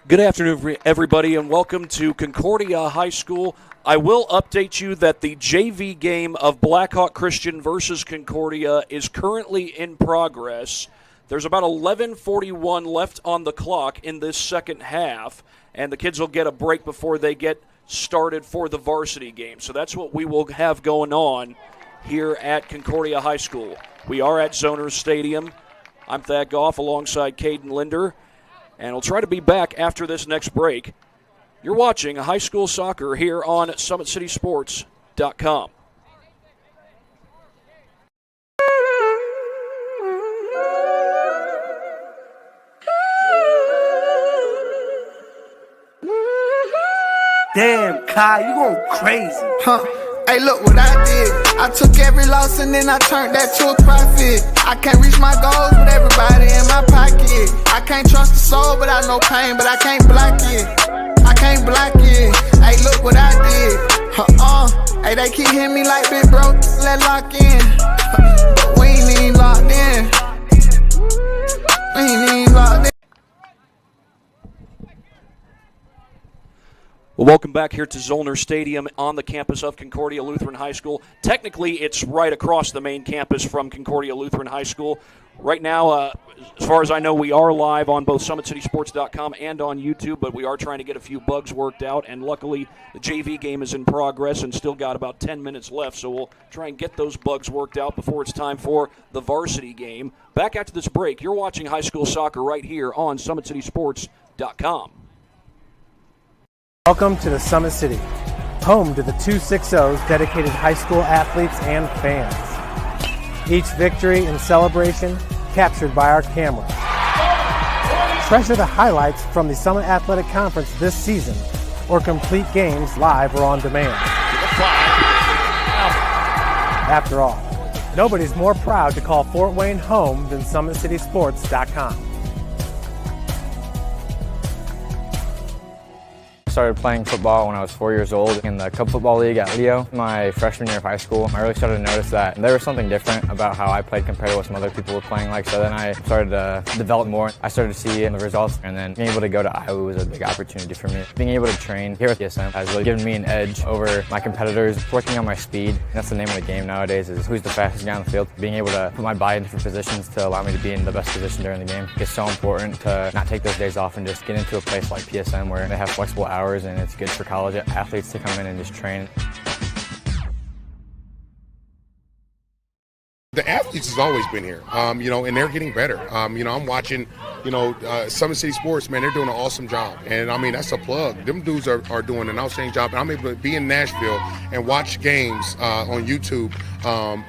Good afternoon, everybody, and welcome to Concordia High School. I will update you that the JV game of Blackhawk Christian versus Concordia is currently in progress. There's about 11:41 left on the clock in this second half, and the kids will get a break before they get started for the varsity game. So that's what we will have going on here at Concordia High School. We are at Zoners Stadium. I'm Thad Goff alongside Caden Linder. And we'll try to be back after this next break. You're watching high school soccer here on SummitCitySports.com. Damn, Kai, you going crazy. Hey, look what I did. I took every loss and then I turned that to a profit. I can't reach my goals with everybody in my pocket. I can't trust the soul, but I know pain, but I can't block it. I can't block it. Hey, look what I did. Hey, they keep hitting me like big bro, let lock in. But we ain't even locked in. We ain't even locked in. Well, welcome back here to Zollner Stadium on the campus of Concordia Lutheran High School. Technically, it's right across the main campus from Concordia Lutheran High School. Right now, as far as I know, we are live on both SummitCitySports.com and on YouTube, but we are trying to get a few bugs worked out, and luckily the JV game is in progress and still got about 10 minutes left, so we'll try and get those bugs worked out before it's time for the varsity game. Back after this break, you're watching high school soccer right here on SummitCitySports.com. Welcome to the Summit City, home to the 260's dedicated high school athletes and fans. Each victory and celebration captured by our camera. Treasure the highlights from the Summit Athletic Conference this season, or complete games live or on demand. After all, nobody's more proud to call Fort Wayne home than SummitCitySports.com. I started playing football when I was 4 years old in the Cub Football League at Leo. My freshman year of high school, I really started to notice that there was something different about how I played compared to what some other people were playing like. So then I started to develop more. I started to see the results, and then being able to go to Iowa was a big opportunity for me. Being able to train here at PSM has really given me an edge over my competitors. Working on my speed, that's the name of the game nowadays, is who's the fastest guy on the field. Being able to put my body in different positions to allow me to be in the best position during the game. It's so important to not take those days off and just get into a place like PSM where they have flexible hours, and it's good for college athletes to come in and just train. The athletes has always been here, and they're getting better. I'm watching, Summit City Sports, man, they're doing an awesome job. And, that's a plug. Them dudes are doing an outstanding job. And I'm able to be in Nashville and watch games on YouTube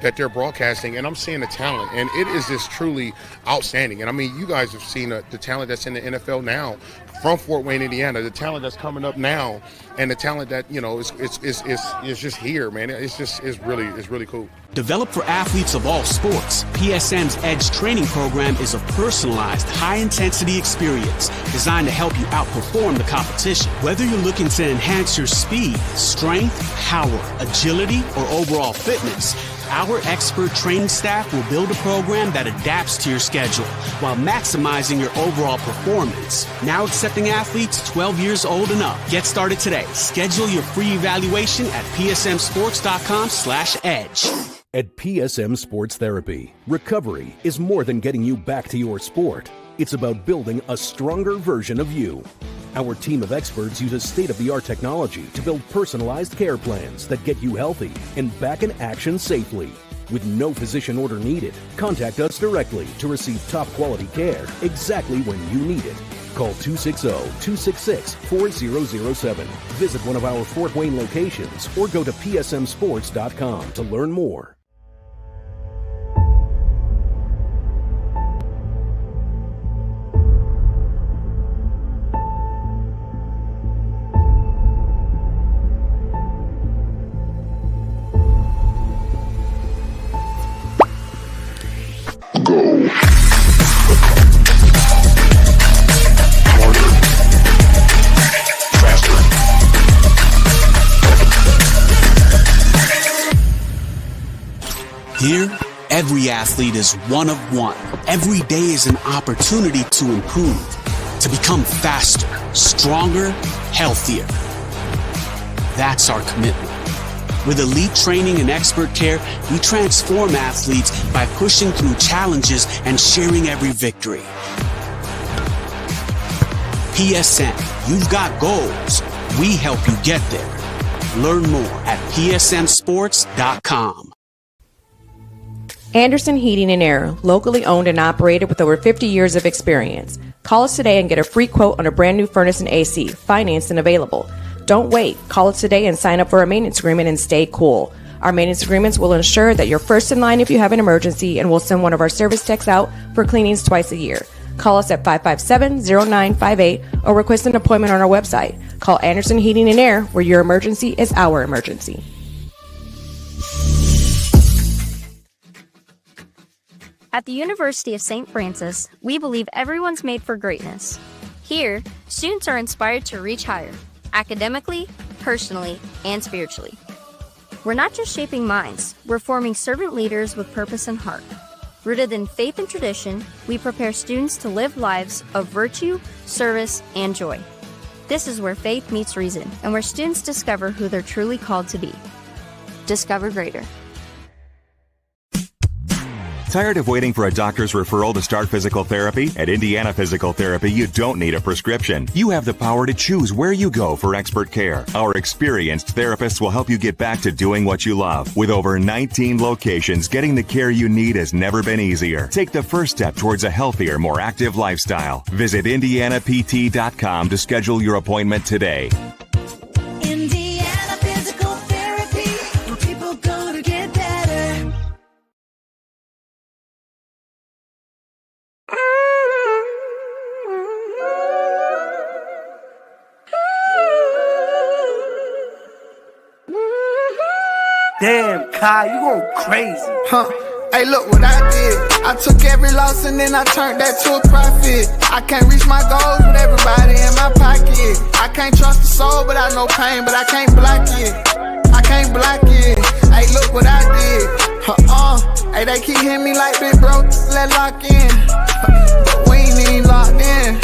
that they're broadcasting, and I'm seeing the talent. And it is just truly outstanding. And, you guys have seen the talent that's in the NFL now from Fort Wayne, Indiana, the talent that's coming up now, and the talent that, is just here, man. It's really cool. Developed for athletes of all sports, PSM's Edge training program is a personalized, high-intensity experience designed to help you outperform the competition. Whether you're looking to enhance your speed, strength, power, agility, or overall fitness, our expert training staff will build a program that adapts to your schedule while maximizing your overall performance. Now accepting athletes 12 years old and up. Get started today. Schedule your free evaluation at psmsports.com/edge. At PSM Sports Therapy, recovery is more than getting you back to your sport. It's about building a stronger version of you. Our team of experts uses state-of-the-art technology to build personalized care plans that get you healthy and back in action safely. With no physician order needed, contact us directly to receive top-quality care exactly when you need it. Call 260-266-4007. Visit one of our Fort Wayne locations or go to psmsports.com to learn more. Here, every athlete is one of one. Every day is an opportunity to improve. to become faster, stronger, healthier. That's our commitment. With elite training and expert care, we transform athletes by pushing through challenges and sharing every victory. PSN, you've got goals. We help you get there. Learn more at psnsports.com. Anderson Heating and Air, locally owned and operated with over 50 years of experience. Call us today and get a free quote on a brand new furnace and AC, financed and available. Don't wait. Call us today and sign up for a maintenance agreement and stay cool. Our maintenance agreements will ensure that you're first in line if you have an emergency, and we'll send one of our service techs out for cleanings twice a year. Call us at 557-0958 or request an appointment on our website. Call Anderson Heating and Air, where your emergency is our emergency. At the University of St. Francis, we believe everyone's made for greatness. Here, students are inspired to reach higher, academically, personally, and spiritually. We're not just shaping minds, we're forming servant leaders with purpose and heart. Rooted in faith and tradition, we prepare students to live lives of virtue, service, and joy. This is where faith meets reason, and where students discover who they're truly called to be. Discover greater. Tired of waiting for a doctor's referral to start physical therapy? At Indiana Physical Therapy, you don't need a prescription. You have the power to choose where you go for expert care. Our experienced therapists will help you get back to doing what you love. With over 19 locations, getting the care you need has never been easier. Take the first step towards a healthier, more active lifestyle. Visit IndianaPT.com to schedule your appointment today. Indiana Physical Therapy, where people go to get better. Damn, Kai, you going crazy. Hey, look what I did. I took every loss and then I turned that to a profit. I can't reach my goals with everybody in my pocket. I can't trust the soul, but I know pain, but I can't block it. I can't block it. Hey, look what I did. Hey, they keep hitting me like big bro, let lock in. But we ain't even locked in.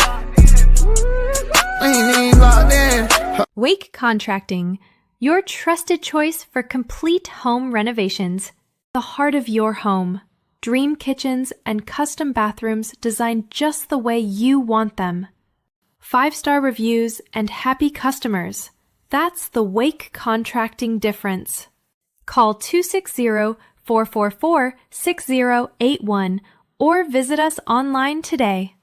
We ain't even locked in. Wake Contracting, your trusted choice for complete home renovations. The heart of your home. Dream kitchens and custom bathrooms designed just the way you want them. 5-star reviews and happy customers. That's the Wake Contracting difference. Call 260-444-6081 or visit us online today.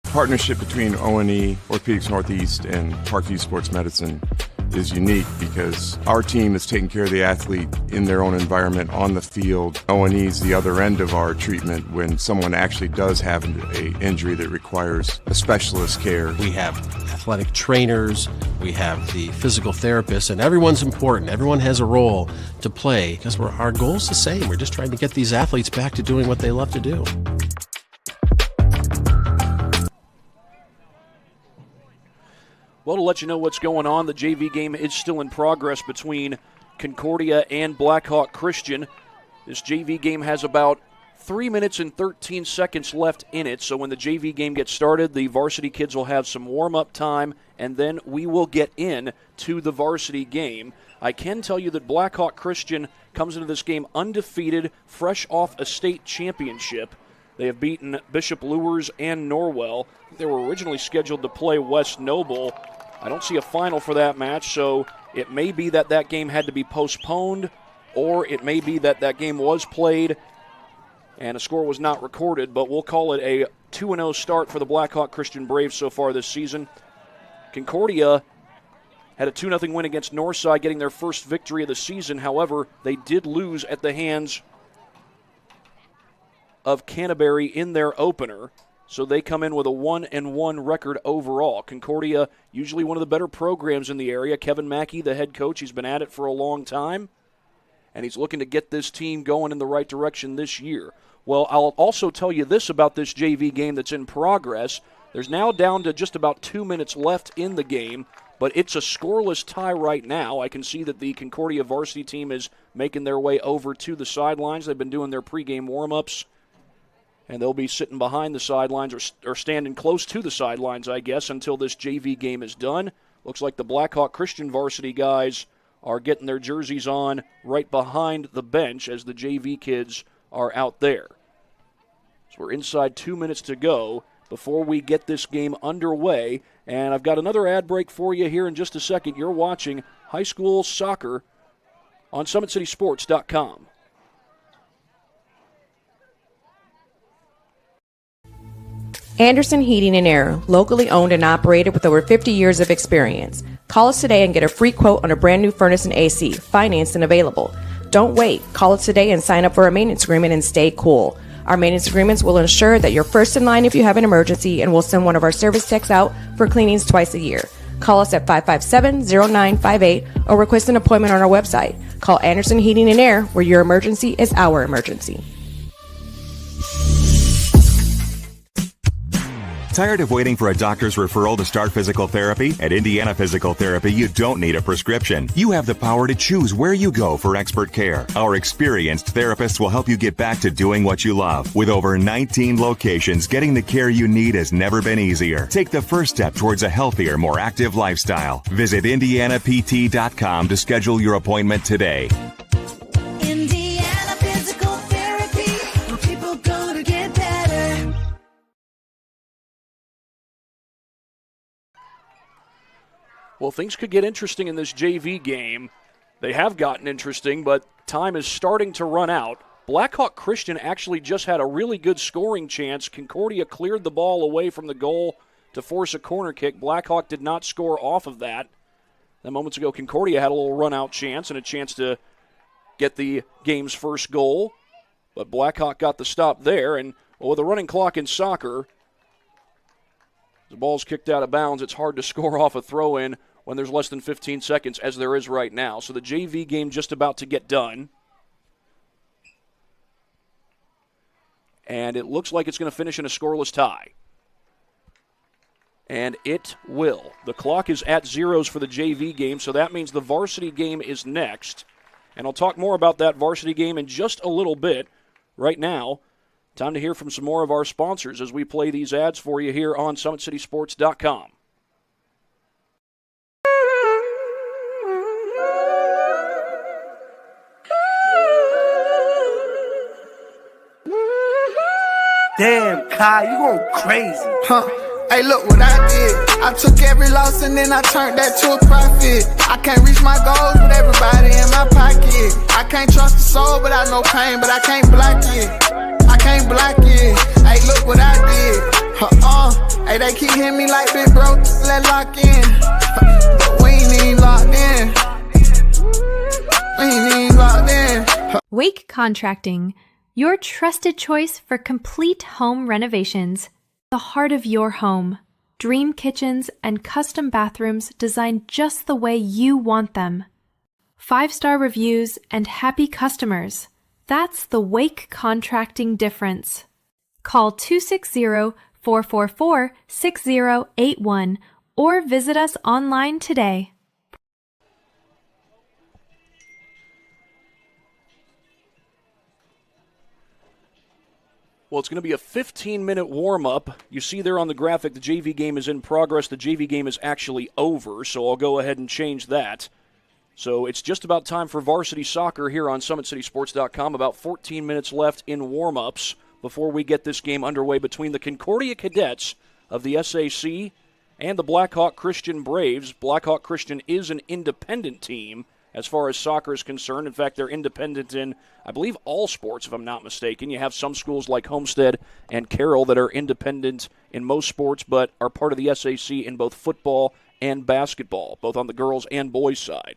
Partnership between O&E, Orthopedics Northeast, and Parkview Sports Medicine is unique because our team is taking care of the athlete in their own environment on the field. O&E is the other end of our treatment when someone actually does have an injury that requires a specialist care. We have athletic trainers, we have the physical therapists, and everyone's important. Everyone has a role to play because our goal's the same. We're just trying to get these athletes back to doing what they love to do. Well, to let you know what's going on, the JV game is still in progress between Concordia and Blackhawk Christian. This JV game has about 3 minutes and 13 seconds left in it, so when the JV game gets started, the varsity kids will have some warm-up time, and then we will get in to the varsity game. I can tell you that Blackhawk Christian comes into this game undefeated, fresh off a state championship. They have beaten Bishop Luers and Norwell. They were originally scheduled to play West Noble. I don't see a final for that match, so it may be that that game had to be postponed, or it may be that that game was played and a score was not recorded, but we'll call it a 2-0 start for the Blackhawk Christian Braves so far this season. Concordia had a 2-0 win against Northside, getting their first victory of the season. However, they did lose at the hands of Canterbury in their opener, so they come in with a 1-1 record overall. Concordia, usually one of the better programs in the area. Kevin Mackey, the head coach, he's been at it for a long time, and he's looking to get this team going in the right direction this year. Well, I'll also tell you this about this JV game that's in progress. There's now down to just about 2 minutes left in the game, but it's a scoreless tie right now. I can see that the Concordia varsity team is making their way over to the sidelines. They've been doing their pregame warm-ups, and they'll be sitting behind the sidelines or standing close to the sidelines, I guess, until this JV game is done. Looks like the Blackhawk Christian varsity guys are getting their jerseys on right behind the bench as the JV kids are out there. So we're inside 2 minutes to go before we get this game underway. And I've got another ad break for you here in just a second. You're watching high school soccer on SummitCitySports.com. Anderson Heating and Air, locally owned and operated with over 50 years of experience. Call us today and get a free quote on a brand new furnace and AC, financed and available. Don't wait. Call us today and sign up for a maintenance agreement and stay cool. Our maintenance agreements will ensure that you're first in line if you have an emergency, and we'll send one of our service techs out for cleanings twice a year. Call us at 557-0958 or request an appointment on our website. Call Anderson Heating and Air, where your emergency is our emergency. Tired of waiting for a doctor's referral to start physical therapy? At Indiana Physical Therapy, you don't need a prescription. You have the power to choose where you go for expert care. Our experienced therapists will help you get back to doing what you love. With over 19 locations, getting the care you need has never been easier. Take the first step towards a healthier, more active lifestyle. Visit IndianaPT.com to schedule your appointment today. Indiana Physical Therapy, where people go to get better. Well, things could get interesting in this JV game. They have gotten interesting, but time is starting to run out. Blackhawk Christian actually just had a really good scoring chance. Concordia cleared the ball away from the goal to force a corner kick. Blackhawk did not score off of that. Then moments ago, Concordia had a little run-out chance and a chance to get the game's first goal. But Blackhawk got the stop there, and with a running clock in soccer, the ball's kicked out of bounds. It's hard to score off a throw-in when there's less than 15 seconds, as there is right now. So the JV game just about to get done. And it looks like it's going to finish in a scoreless tie. And it will. The clock is at zeros for the JV game, so that means the varsity game is next. And I'll talk more about that varsity game in just a little bit. Right now, time to hear from some more of our sponsors as we play these ads for you here on SummitCitySports.com. Damn, Kai, you going crazy. Hey, look what I did. I took every loss and then I turned that to a profit. I can't reach my goals with everybody in my pocket. I can't trust the soul, but I know pain, but I can't block it. I can't block it. Hey, look what I did. Hey, they keep hitting me like big bro, let lock in. But we ain't even locked in. We ain't even locked in. Wake Contracting, your trusted choice for complete home renovations. The heart of your home. Dream kitchens and custom bathrooms designed just the way you want them. 5-star reviews and happy customers. That's the Wake Contracting difference. Call 260-444-6081 or visit us online today. Well, it's going to be a 15-minute warm-up. You see there on the graphic the JV game is in progress. The JV game is actually over, so I'll go ahead and change that. So it's just about time for varsity soccer here on SummitCitySports.com. About 14 minutes left in warm-ups before we get this game underway between the Concordia Cadets of the SAC and the Blackhawk Christian Braves. Blackhawk Christian is an independent team as far as soccer is concerned. In fact, they're independent in, I believe, all sports, if I'm not mistaken. You have some schools like Homestead and Carroll that are independent in most sports, but are part of the SAC in both football and basketball, both on the girls' and boys' side.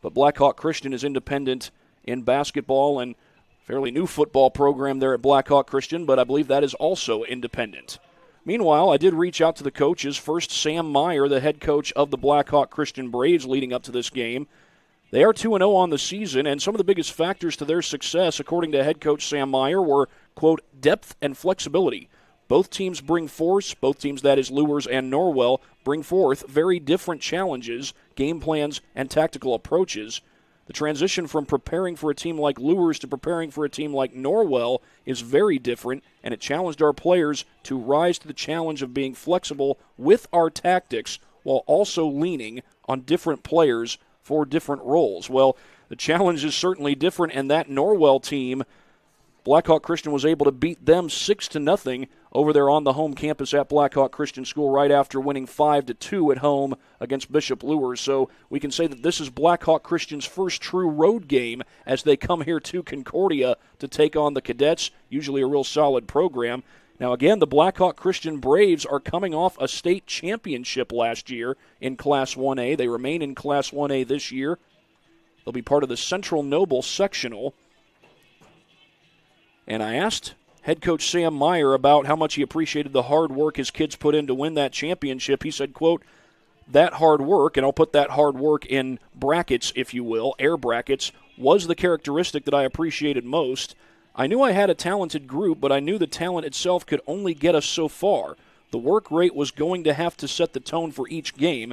But Blackhawk Christian is independent in basketball, and fairly new football program there at Blackhawk Christian, but I believe that is also independent. Meanwhile, I did reach out to the coaches. First, Sam Meyer, the head coach of the Blackhawk Christian Braves leading up to this game. They are 2-0 on the season, and some of the biggest factors to their success, according to head coach Sam Meyer, were, quote, depth and flexibility. Both teams bring force, both teams, that is Lures and Norwell, bring forth very different challenges, game plans, and tactical approaches. The transition from preparing for a team like Lures to preparing for a team like Norwell is very different, and it challenged our players to rise to the challenge of being flexible with our tactics while also leaning on different players for different roles. Well, the challenge is certainly different, and that Norwell team, Blackhawk Christian was able to beat them 6-0 over there on the home campus at Blackhawk Christian School right after winning 5-2 at home against Bishop Lures. So we can say that this is Blackhawk Christian's first true road game as they come here to Concordia to take on the Cadets, usually a real solid program. Now again, the Blackhawk Christian Braves are coming off a state championship last year in Class 1A. They remain in Class 1A this year. They'll be part of the Central Noble Sectional. And I asked head coach Sam Meyer about how much he appreciated the hard work his kids put in to win that championship. He said, quote, "That hard work," and I'll put that hard work in brackets, if you will, air brackets, "was the characteristic that I appreciated most. I knew I had a talented group, but I knew the talent itself could only get us so far. The work rate was going to have to set the tone for each game,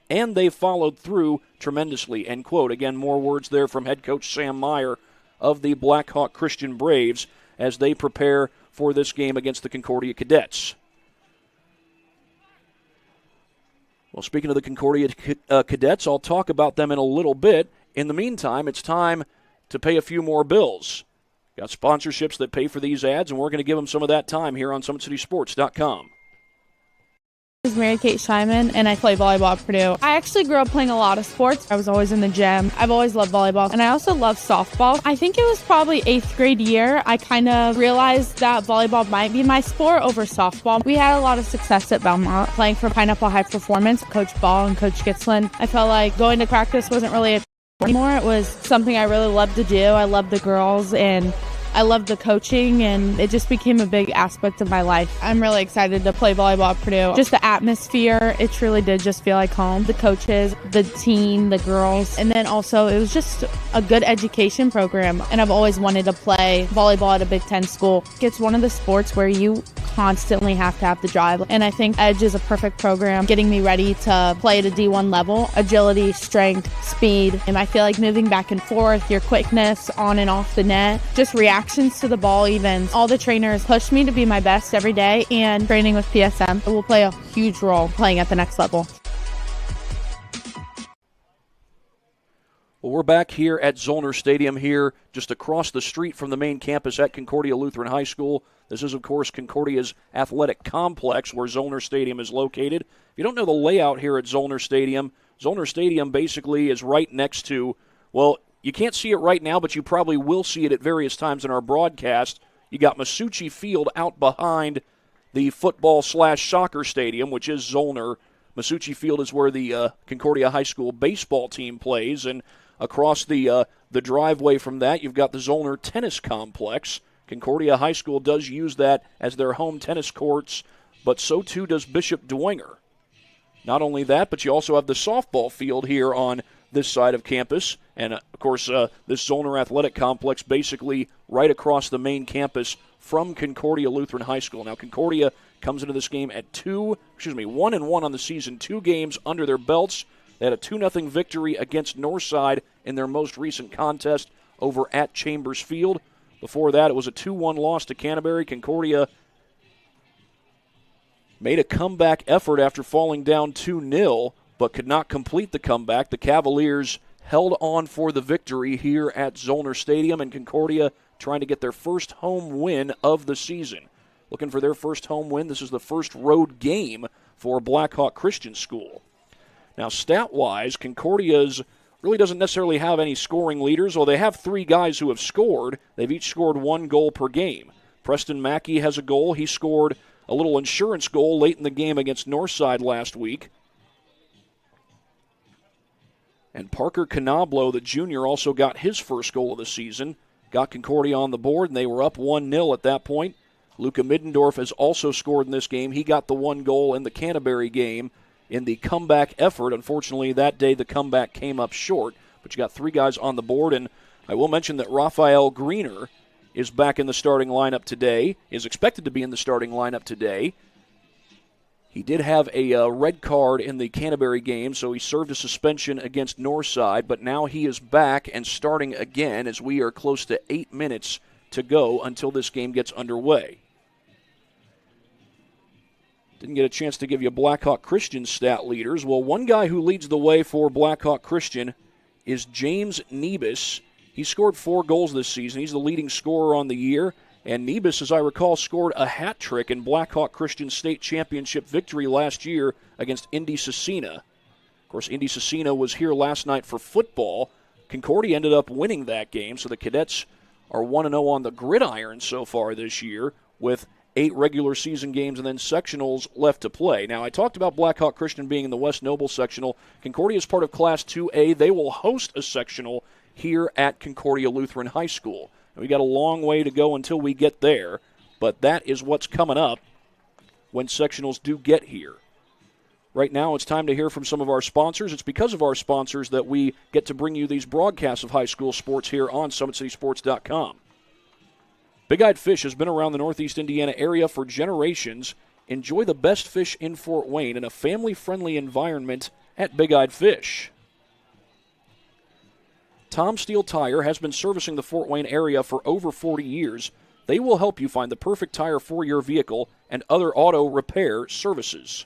and they followed through tremendously," end quote. Again, more words there from head coach Sam Meyer of the Blackhawk Christian Braves as they prepare for this game against the Concordia Cadets. Well, speaking of the Concordia Cadets, I'll talk about them in a little bit. In the meantime, it's time to pay a few more bills. Got sponsorships that pay for these ads, and we're going to give them some of that time here on SummitCitySports.com. My name is Mary Kate Scheinman, and I play volleyball at Purdue. I actually grew up playing a lot of sports. I was always in the gym. I've always loved volleyball, and I also love softball. I think it was probably 8th grade year I kind of realized that volleyball might be my sport over softball. We had a lot of success at Belmont playing for Pineapple High Performance, Coach Ball and Coach Gitzlin. I felt like going to practice wasn't really a anymore. It was something I really loved to do. I loved the girls, and I loved the coaching, and it just became a big aspect of my life. I'm really excited to play volleyball at Purdue. Just the atmosphere, it truly did just feel like home. The coaches, the team, the girls, and then also it was just a good education program, and I've always wanted to play volleyball at a Big Ten school. It's one of the sports where you constantly have to have the drive, and I think Edge is a perfect program getting me ready to play at a D1 level. Agility, strength, speed, and I feel like moving back and forth, your quickness on and off the net, just reactions to the ball even. All the trainers push me to be my best every day, and training with PSM will play a huge role playing at the next level. Well, we're back here at Zollner Stadium here, just across the street from the main campus at Concordia Lutheran High School. This is, of course, Concordia's athletic complex where Zollner Stadium is located. If you don't know the layout here at Zollner Stadium basically is right next to, well, you can't see it right now, but you probably will see it at various times in our broadcast. You got Masucci Field out behind the football/soccer stadium, which is Zollner. Masucci Field is where the Concordia High School baseball team plays, and across the driveway from that, you've got the Zollner Tennis Complex. Concordia High School does use that as their home tennis courts, but so too does Bishop Dwenger. Not only that, but you also have the softball field here on this side of campus, and of course this Zollner Athletic Complex basically right across the main campus from Concordia Lutheran High School. Now Concordia comes into this game at 1-1 on the season, 2 games under their belts. They had a 2-0 victory against Northside in their most recent contest over at Chambers Field. Before that, it was a 2-1 loss to Canterbury. Concordia made a comeback effort after falling down 2-0, but could not complete the comeback. The Cavaliers held on for the victory here at Zollner Stadium, and Concordia trying to get their first home win of the season. Looking for their first home win. This is the first road game for Blackhawk Christian School. Now, stat-wise, Concordia's really doesn't necessarily have any scoring leaders. Well, they have 3 guys who have scored. They've each scored 1 goal per game. Preston Mackey has a goal. He scored a little insurance goal late in the game against Northside last week. And Parker Canablo, the junior, also got his first goal of the season. Got Concordia on the board, and they were up 1-0 at that point. Luca Middendorf has also scored in this game. He got the 1 goal in the Canterbury game in the comeback effort. Unfortunately, that day the comeback came up short. But you got 3 guys on the board, and I will mention that Raphael Greener is back in the starting lineup today, is expected to be in the starting lineup today. He did have a red card in the Canterbury game, so he served a suspension against Northside, but now he is back and starting again as we are close to 8 minutes to go until this game gets underway. Didn't get a chance to give you Blackhawk Christian stat leaders. Well, one guy who leads the way for Blackhawk Christian is James Nebus. He scored 4 goals this season. He's the leading scorer on the year. And Nebus, as I recall, scored a hat trick in Blackhawk Christian state championship victory last year against Indy Cecina. Of course, Indy Cecina was here last night for football. Concordia ended up winning that game, so the Cadets are 1-0 on the gridiron so far this year with 8 regular season games and then sectionals left to play. Now, I talked about Blackhawk Christian being in the West Noble sectional. Concordia is part of Class 2A. They will host a sectional here at Concordia Lutheran High School. We got a long way to go until we get there, but that is what's coming up when sectionals do get here. Right now, it's time to hear from some of our sponsors. It's because of our sponsors that we get to bring you these broadcasts of high school sports here on SummitCitySports.com. Big Eyed Fish has been around the Northeast Indiana area for generations. Enjoy the best fish in Fort Wayne in a family-friendly environment at Big Eyed Fish. Tom Steel Tire has been servicing the Fort Wayne area for over 40 years. They will help you find the perfect tire for your vehicle and other auto repair services.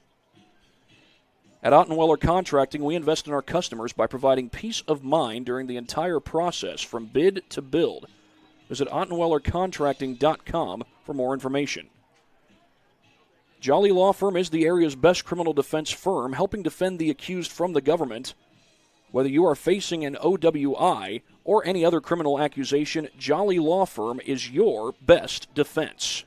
At Ottenweller Contracting, we invest in our customers by providing peace of mind during the entire process from bid to build. Visit OttenwellerContracting.com for more information. Jolly Law Firm is the area's best criminal defense firm, helping defend the accused from the government. Whether you are facing an OWI or any other criminal accusation, Jolly Law Firm is your best defense.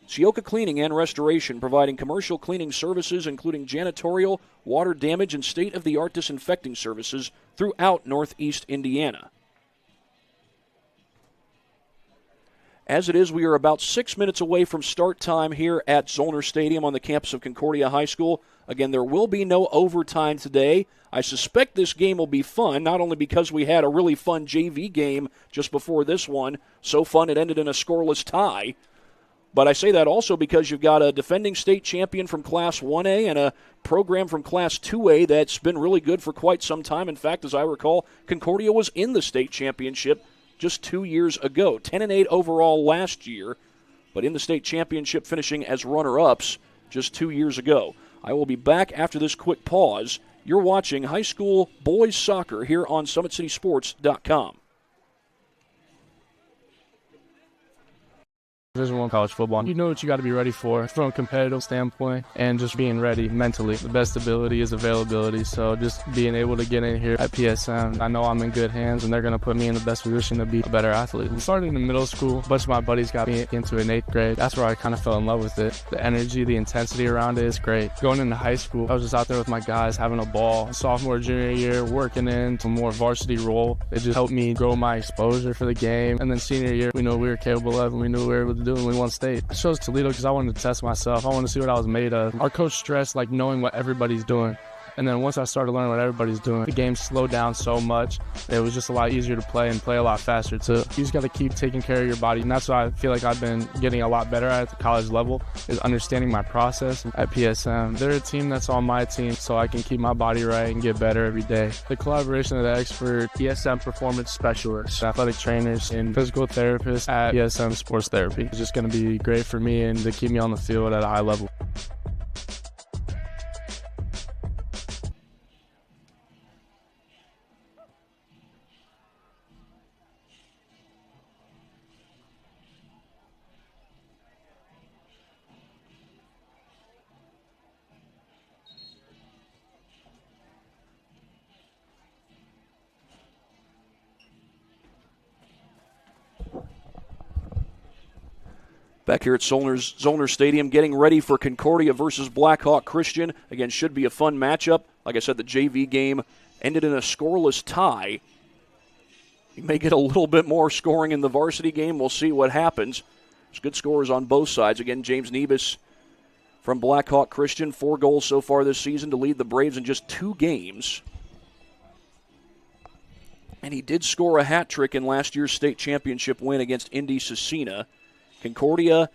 Sioka Cleaning and Restoration, providing commercial cleaning services including janitorial, water damage, and state-of-the-art disinfecting services throughout Northeast Indiana. As it is, we are about 6 minutes away from start time here at Zollner Stadium on the campus of Concordia High School. Again, there will be no overtime today. I suspect this game will be fun, not only because we had a really fun JV game just before this one, so fun it ended in a scoreless tie, but I say that also because you've got a defending state champion from Class 1A and a program from Class 2A that's been really good for quite some time. In fact, as I recall, Concordia was in the state championship just 2 years ago. 10-8 overall last year, but in the state championship finishing as runner-ups just 2 years ago. I will be back after this quick pause. You're watching high school boys soccer here on SummitCitySports.com. Division I college football. You know what you got to be ready for from a competitive standpoint and just being ready mentally. The best ability is availability, so just being able to get in here at PSM, I know I'm in good hands and they're going to put me in the best position to be a better athlete. I started in middle school. A bunch of my buddies got me into an 8th grade. That's where I kind of fell in love with it. The energy, the intensity around it is great. Going into high school, I was just out there with my guys having a ball. Sophomore, junior year, working into a more varsity role. It just helped me grow my exposure for the game. And then senior year, we knew what we were capable of and we knew what we were able to do, and we won state. I chose Toledo because I wanted to test myself. I wanted to see what I was made of. Our coach stressed like knowing what everybody's doing. And then once I started learning what everybody's doing, the game slowed down so much. It was just a lot easier to play and play a lot faster too. You just got to keep taking care of your body. And that's what I feel like I've been getting a lot better at the college level, is understanding my process at PSM. They're a team that's on my team, so I can keep my body right and get better every day. The collaboration of the expert PSM performance specialists, athletic trainers, and physical therapists at PSM Sports Therapy is just going to be great for me and to keep me on the field at a high level. Back here at Zollner Stadium, getting ready for Concordia versus Blackhawk Christian. Again, should be a fun matchup. Like I said, the JV game ended in a scoreless tie. You may get a little bit more scoring in the varsity game. We'll see what happens. There's good scores on both sides. Again, James Nebus from Blackhawk Christian, 4 goals so far this season to lead the Braves in just 2 games. And he did score a hat trick in last year's state championship win against Indy Cecina. Concordia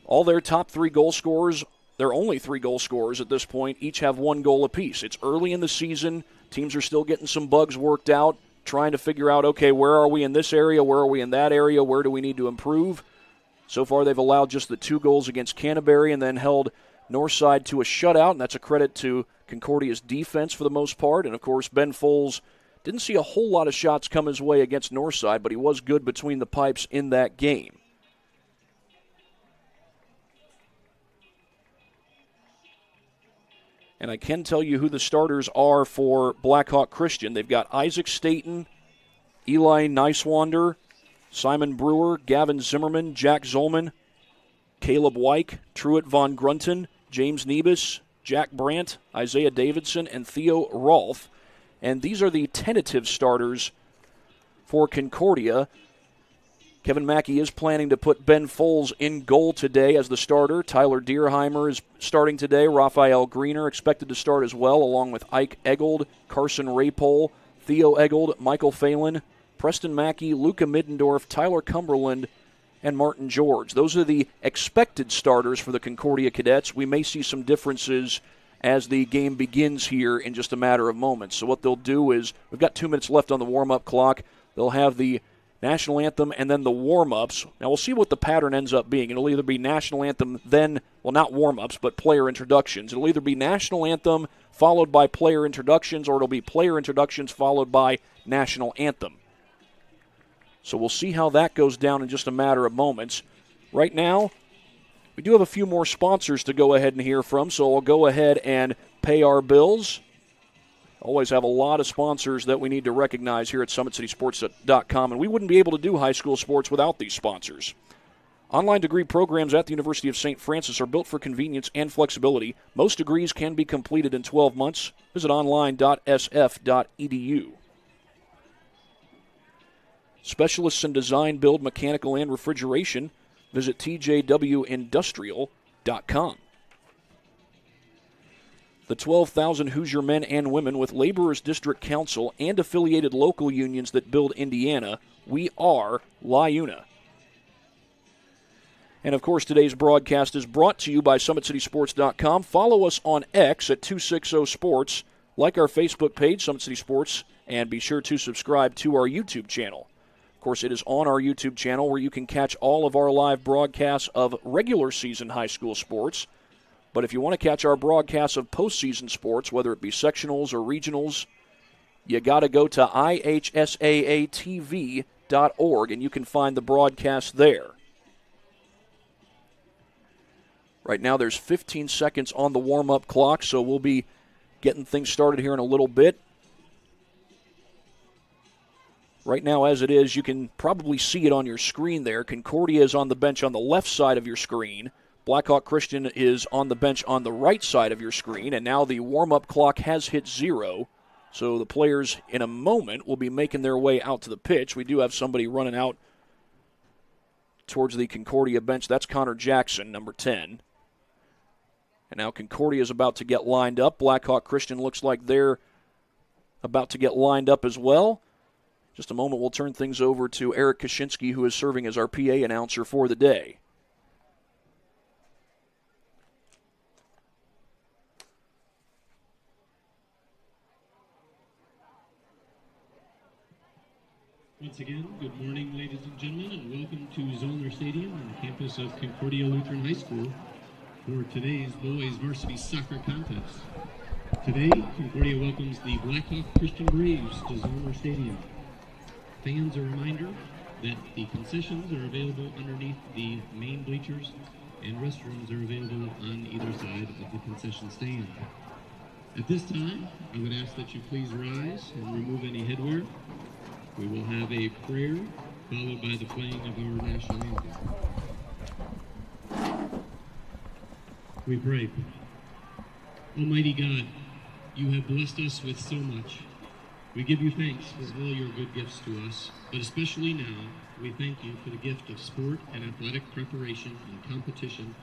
All their top 3 goal scorers, their only 3 goal scorers at this point, each have 1 goal apiece. It's early in the season. Teams are still getting some bugs worked out, trying to figure out, okay, where are we in this area? Where are we in that area? Where do we need to improve? So far, they've allowed just the 2 goals against Canterbury and then held Northside to a shutout, and that's a credit to Concordia's defense for the most part. And, of course, Ben Foles didn't see a whole lot of shots come his way against Northside, but he was good between the pipes in that game. And I can tell you who the starters are for Blackhawk Christian. They've got Isaac Staten, Eli Nicewander, Simon Brewer, Gavin Zimmerman, Jack Zolman, Caleb Wyke, Truett Von Grunton, James Nebus, Jack Brandt, Isaiah Davidson, and Theo Rolfe. And these are the tentative starters for Concordia. Kevin Mackey is planning to put Ben Foles in goal today as the starter. Tyler Dierheimer is starting today. Raphael Greener expected to start as well, along with Ike Eggold, Carson Raypole, Theo Eggold, Michael Phelan, Preston Mackey, Luca Middendorf, Tyler Cumberland, and Martin George. Those are the expected starters for the Concordia Cadets. We may see some differences as the game begins here in just a matter of moments. So what they'll do is, we've got 2 minutes left on the warm-up clock. They'll have the national anthem and then the warm-ups. Now we'll see what the pattern ends up being. It'll either be national anthem, then, well, not warm-ups, but player introductions. It'll either be national anthem followed by player introductions, or it'll be player introductions followed by national anthem. So we'll see how that goes down in just a matter of moments. Right now, we do have a few more sponsors to go ahead and hear from, so I'll go ahead and pay our bills. Always have a lot of sponsors that we need to recognize here at SummitCitySports.com, and we wouldn't be able to do high school sports without these sponsors. Online degree programs at the University of St. Francis are built for convenience and flexibility. Most degrees can be completed in 12 months. Visit online.sf.edu. Specialists in design, build, mechanical, and refrigeration. Visit tjwindustrial.com. The 12,000 Hoosier men and women with Laborers District Council and affiliated local unions that build Indiana, we are LIUNA. And, of course, today's broadcast is brought to you by SummitCitySports.com. Follow us on X at 260 Sports, like our Facebook page, Summit City Sports, and be sure to subscribe to our YouTube channel. Of course, it is on our YouTube channel where you can catch all of our live broadcasts of regular season high school sports. But if you want to catch our broadcasts of postseason sports, whether it be sectionals or regionals, you got to go to ihsaatv.org, and you can find the broadcast there. Right now there's 15 seconds on the warm-up clock, so we'll be getting things started here in a little bit. Right now, as it is, you can probably see it on your screen there. Concordia is on the bench on the left side of your screen. Blackhawk Christian is on the bench on the right side of your screen, and now the warm-up clock has hit 0. So the players in a moment will be making their way out to the pitch. We do have somebody running out towards the Concordia bench. That's Connor Jackson, number 10. And now Concordia is about to get lined up. Blackhawk Christian looks like they're about to get lined up as well. Just a moment, we'll turn things over to Eric Kaczynski, who is serving as our PA announcer for the day. Once again, good morning, ladies and gentlemen, and welcome to Zollner Stadium on the campus of Concordia Lutheran High School for today's boys varsity soccer contest. Today, Concordia welcomes the Blackhawk Christian Braves to Zollner Stadium. Fans, a reminder that the concessions are available underneath the main bleachers, and restrooms are available on either side of the concession stand. At this time, I would ask that you please rise and remove any headwear. We will have a prayer followed by the playing of our national anthem. We pray. Almighty God, you have blessed us with so much. We give you thanks for all your good gifts to us, but especially now, we thank you for the gift of sport and athletic preparation and competition,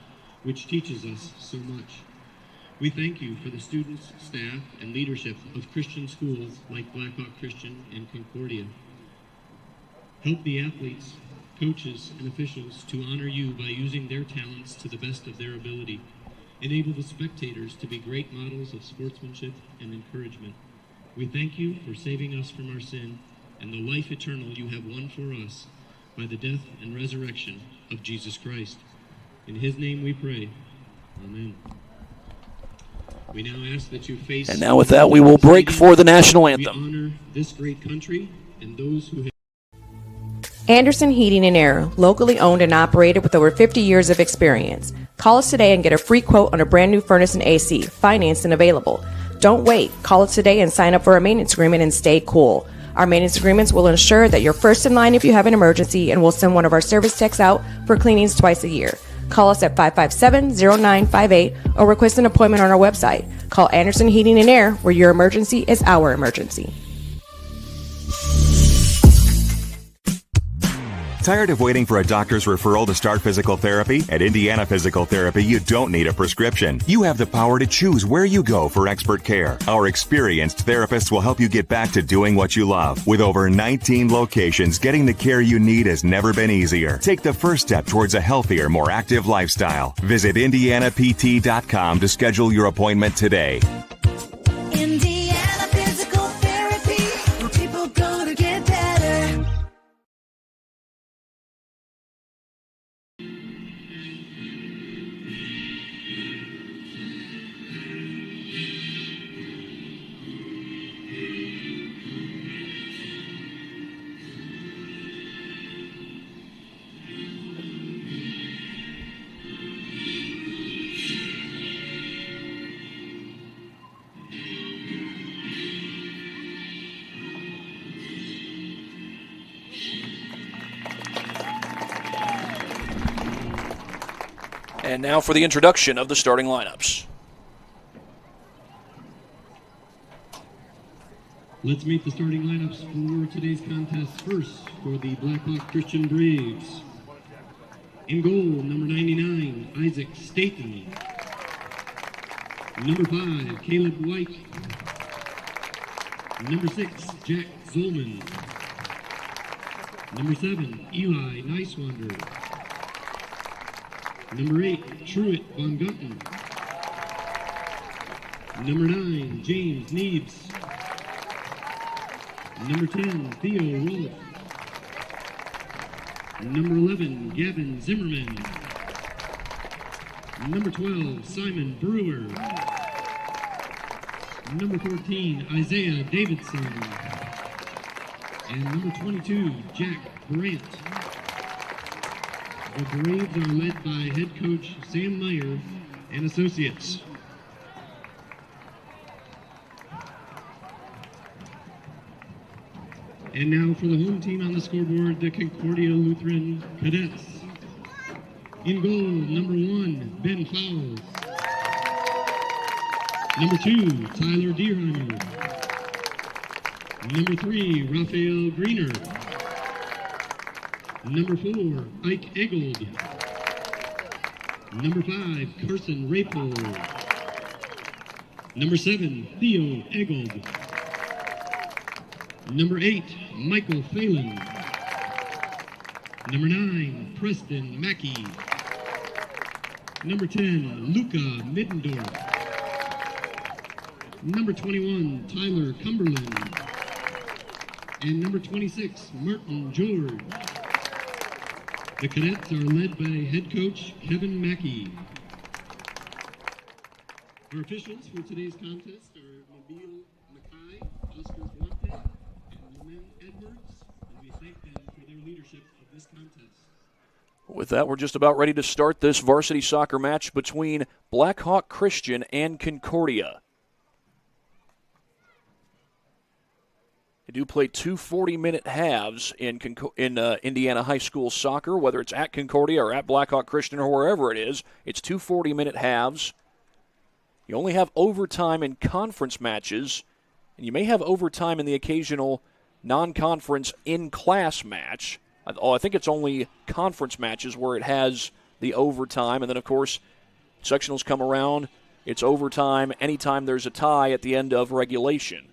which teaches us so much. We thank you for the students, staff, and leadership of Christian schools like Blackhawk Christian and Concordia. Help the athletes coaches, and officials to honor you by using their talents to the best of their ability. Enable the spectators to be great models of sportsmanship and encouragement. We thank you for saving us from our sin and the life eternal you have won for us by the death and resurrection of Jesus Christ. In his name we pray. Amen. We now ask that you face... And now with that, we will break for the national anthem. We honor this great country and those who have... Anderson Heating and Air, locally owned and operated with over 50 years of experience. Call us today and get a free quote on a brand new furnace and AC, financed and available. Don't wait. Call us today and sign up for a maintenance agreement and stay cool. Our maintenance agreements will ensure that you're first in line if you have an emergency, and we'll send one of our service techs out for cleanings twice a year. Call us at 557-0958 or request an appointment on our website. Call Anderson Heating and Air, where your emergency is our emergency. Tired of waiting for a doctor's referral to start physical therapy? At Indiana Physical Therapy, you don't need a prescription. You have the power to choose where you go for expert care. Our experienced therapists will help you get back to doing what you love. With over 19 locations, getting the care you need has never been easier. Take the first step towards a healthier, more active lifestyle. Visit IndianaPT.com to schedule your appointment today. Indiana Physical Therapy, where people go to get better. And now for the introduction of the starting lineups. Let's meet the starting lineups for today's contest. First, for the Blackhawk Christian Braves. In goal, number 99, Isaac Staten. Number 5, Caleb White. Number 6, Jack Zolman. Number 7, Eli Nicewander. Number 8, Truett Von Gutten. Number 9, James Neebs. Number 10, Theo Rolfe. Number 11, Gavin Zimmerman. Number 12, Simon Brewer. Number 14, Isaiah Davidson. And number 22, Jack Grant. The Braves are led by head coach Sam Meyer and associates. And now for the home team on the scoreboard, the Concordia Lutheran Cadets. In goal, number 1, Ben Fowles. Number 2, Tyler Dierheimer. Number 3, Raphael Greener. Number 4, Ike Eggold. Number 5, Carson Rapol. Number 7, Theo Eggold. Number 8, Michael Phelan. Number 9, Preston Mackey. Number 10, Luca Middendorf. Number 21, Tyler Cumberland. And number 26, Martin George. The Cadets are led by head coach Kevin Mackey. Our officials for today's contest are Mobile Mackay, Oscar Fuente, and Lumen Edwards, and we thank them for their leadership of this contest. With that, we're just about ready to start this varsity soccer match between Blackhawk Christian and Concordia. They do play two 40-minute halves in Indiana high school soccer, whether it's at Concordia or at Blackhawk Christian or wherever it is. It's two 40-minute halves. You only have overtime in conference matches, and you may have overtime in the occasional non-conference in-class match. I think it's only conference matches where it has the overtime, and then, of course, sectionals come around. It's overtime anytime there's a tie at the end of regulation.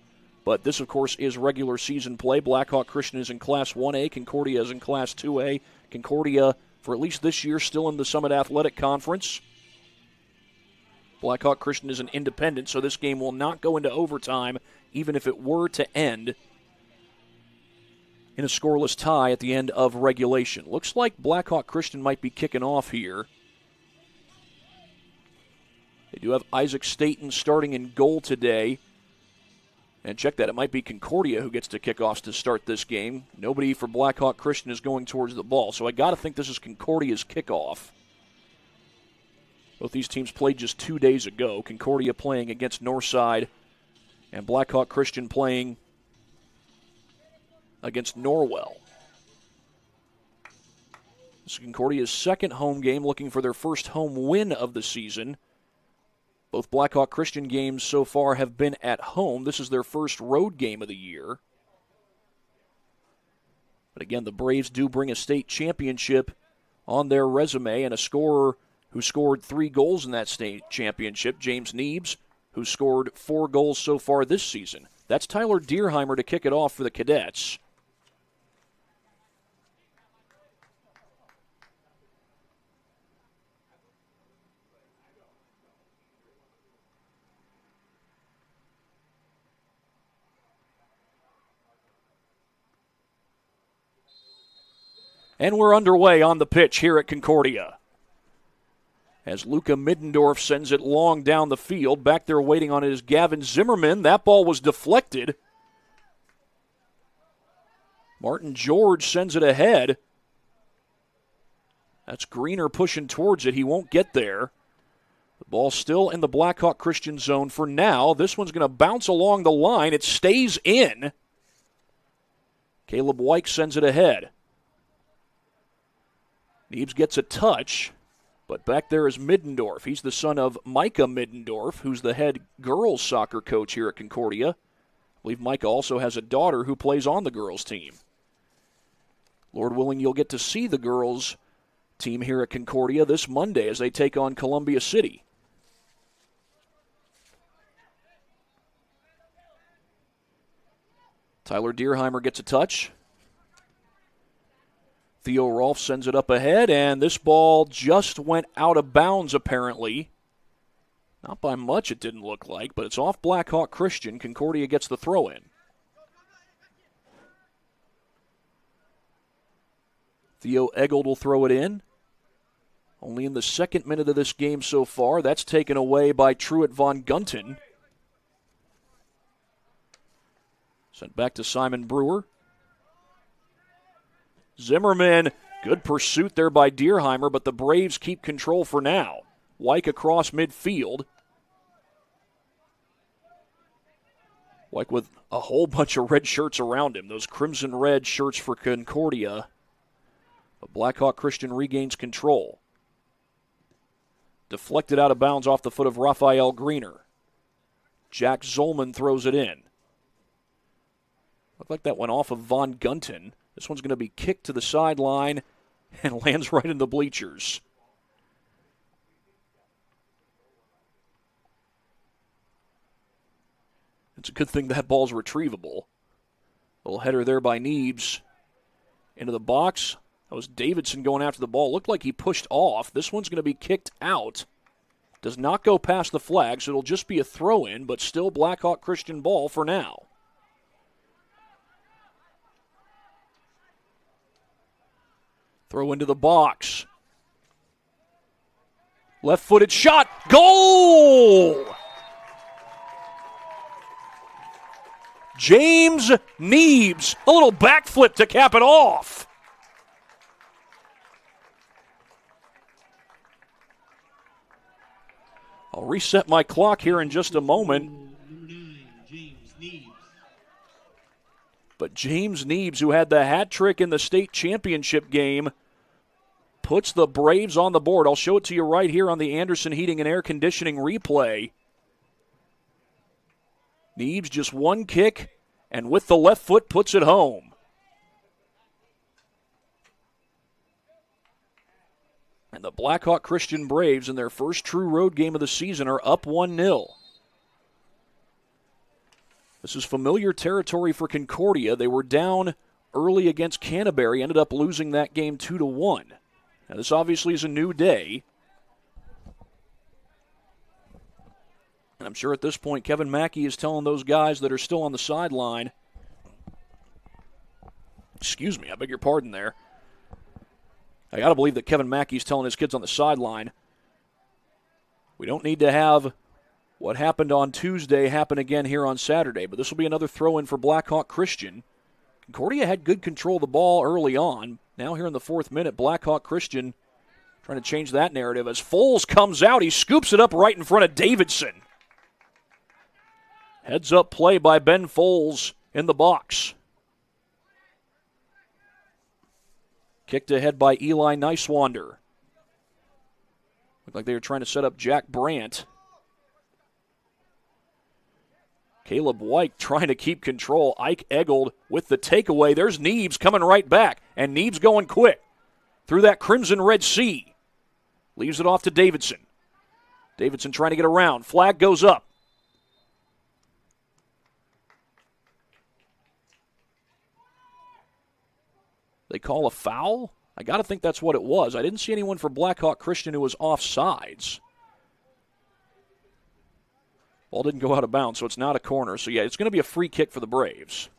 But this, of course, is regular season play. Blackhawk Christian is in Class 1A. Concordia is in Class 2A. Concordia, for at least this year, still in the Summit Athletic Conference. Blackhawk Christian is an independent, so this game will not go into overtime, even if it were to end in a scoreless tie at the end of regulation. Looks like Blackhawk Christian might be kicking off here. They do have Isaac Staten starting in goal today. And check that, it might be Concordia who gets to kick off to start this game. Nobody for Blackhawk Christian is going towards the ball, so I got to think this is Concordia's kickoff. Both these teams played just 2 days ago. Concordia playing against Northside, and Blackhawk Christian playing against Norwell. This is Concordia's second home game, looking for their first home win of the season. Both Blackhawk Christian games so far have been at home. This is their first road game of the year. But again, the Braves do bring a state championship on their resume, and a scorer who scored 3 goals in that state championship, James Neebs, who scored 4 goals so far this season. That's Tyler Deerheimer to kick it off for the Cadets. And we're underway on the pitch here at Concordia. As Luca Middendorf sends it long down the field. Back there waiting on it is Gavin Zimmerman. That ball was deflected. Martin George sends it ahead. That's Greener pushing towards it. He won't get there. The ball still in the Blackhawk Christian zone for now. This one's going to bounce along the line. It stays in. Caleb White sends it ahead. Neebs gets a touch, but back there is Middendorf. He's the son of Micah Middendorf, who's the head girls soccer coach here at Concordia. I believe Micah also has a daughter who plays on the girls team. Lord willing, you'll get to see the girls team here at Concordia this Monday as they take on Columbia City. Tyler Deerheimer gets a touch. Theo Rolfe sends it up ahead, and this ball just went out of bounds, apparently. Not by much, it didn't look like, but it's off Blackhawk Christian. Concordia gets the throw-in. Theo Eggold will throw it in. Only in the second minute of this game so far. That's taken away by Truett Von Gunten. Sent back to Simon Brewer. Zimmerman, good pursuit there by Deerheimer, but the Braves keep control for now. Wyke across midfield. Wyke with a whole bunch of red shirts around him, those crimson red shirts for Concordia. But Blackhawk Christian regains control. Deflected out of bounds off the foot of Raphael Greener. Jack Zolman throws it in. Looked like that went off of Von Gunten. This one's going to be kicked to the sideline and lands right in the bleachers. It's a good thing that ball's retrievable. Little header there by Neebs. Into the box. That was Davidson going after the ball. Looked like he pushed off. This one's going to be kicked out. Does not go past the flag, so it'll just be a throw-in, but still Blackhawk Christian ball for now. Throw into the box. Left-footed shot. Goal! James Neebs. A little backflip to cap it off. I'll reset my clock here in just a moment. But James Neebs, who had the hat trick in the state championship game, puts the Braves on the board. I'll show it to you right here on the Anderson Heating and Air Conditioning replay. Neebs just one kick, and with the left foot puts it home. And the Blackhawk Christian Braves, in their first true road game of the season, are up 1-0. This is familiar territory for Concordia. They were down early against Canterbury, ended up losing that game 2-1. Now, this obviously is a new day. And I'm sure at this point Kevin Mackey is telling those guys that are still on the sideline, excuse me, I beg your pardon there. I got to believe that Kevin Mackey's telling his kids on the sideline, we don't need to have what happened on Tuesday happen again here on Saturday, but this will be another throw-in for Blackhawk Christian. Concordia had good control of the ball early on. Now here in the 4th minute, Blackhawk Christian trying to change that narrative. As Foles comes out, he scoops it up right in front of Davidson. Heads-up play by Ben Foles in the box. Kicked ahead by Eli Nicewander. Looked like they were trying to set up Jack Brandt. Caleb White trying to keep control. Ike Eggold with the takeaway. There's Neebs coming right back, and Neebs going quick through that Crimson Red Sea. Leaves it off to Davidson. Davidson trying to get around. Flag goes up. They call a foul? I got to think that's what it was. I didn't see anyone for Blackhawk Christian who was offsides. Ball didn't go out of bounds, so it's not a corner. So, yeah, it's going to be a free kick for the Braves.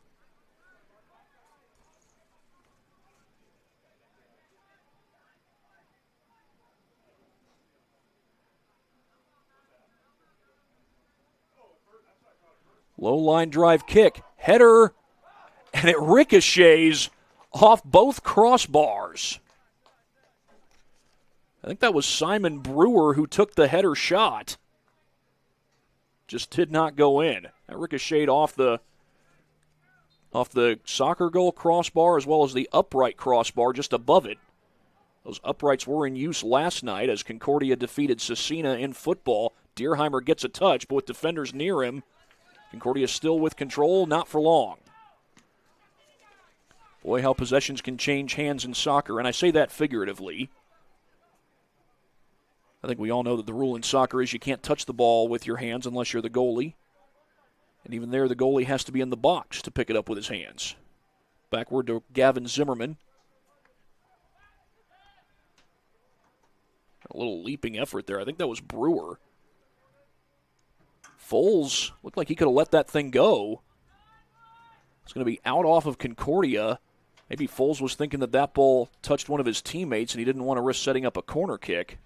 Low line drive kick. Header, and it ricochets off both crossbars. I think that was Simon Brewer who took the header shot. Just did not go in. That ricocheted off the soccer goal crossbar as well as the upright crossbar just above it. Those uprights were in use last night as Concordia defeated Cecina in football. Deerheimer gets a touch, but with defenders near him, Concordia still with control, not for long. Boy, how possessions can change hands in soccer, and I say that figuratively. I think we all know that the rule in soccer is you can't touch the ball with your hands unless you're the goalie. And even there, the goalie has to be in the box to pick it up with his hands. Backward to Gavin Zimmerman. A little leaping effort there. I think that was Brewer. Foles looked like he could have let that thing go. It's going to be out off of Concordia. Maybe Foles was thinking that that ball touched one of his teammates and he didn't want to risk setting up a corner kick.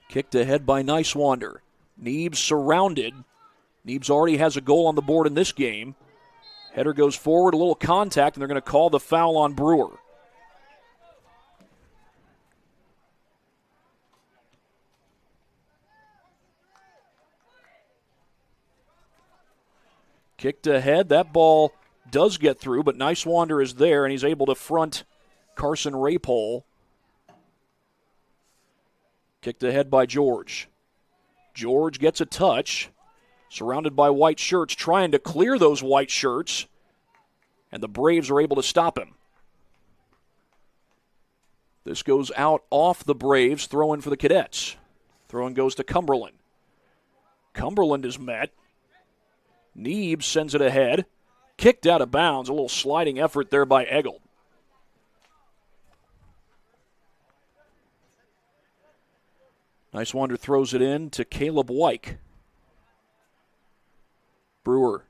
Kicked ahead by Nicewander. Neebs surrounded. Neebs already has a goal on the board in this game. Header goes forward, a little contact, and they're going to call the foul on Brewer. Kicked ahead. That ball does get through, but Nicewander is there, and he's able to front Carson Rapole. Kicked ahead by George. George gets a touch. Surrounded by white shirts, trying to clear those white shirts. And the Braves are able to stop him. This goes out off the Braves, throw-in for the Cadets. Throw-in goes to Cumberland. Cumberland is met. Neebs sends it ahead. Kicked out of bounds. A little sliding effort there by Eggold. Nicewander throws it in to Caleb White. Brewer.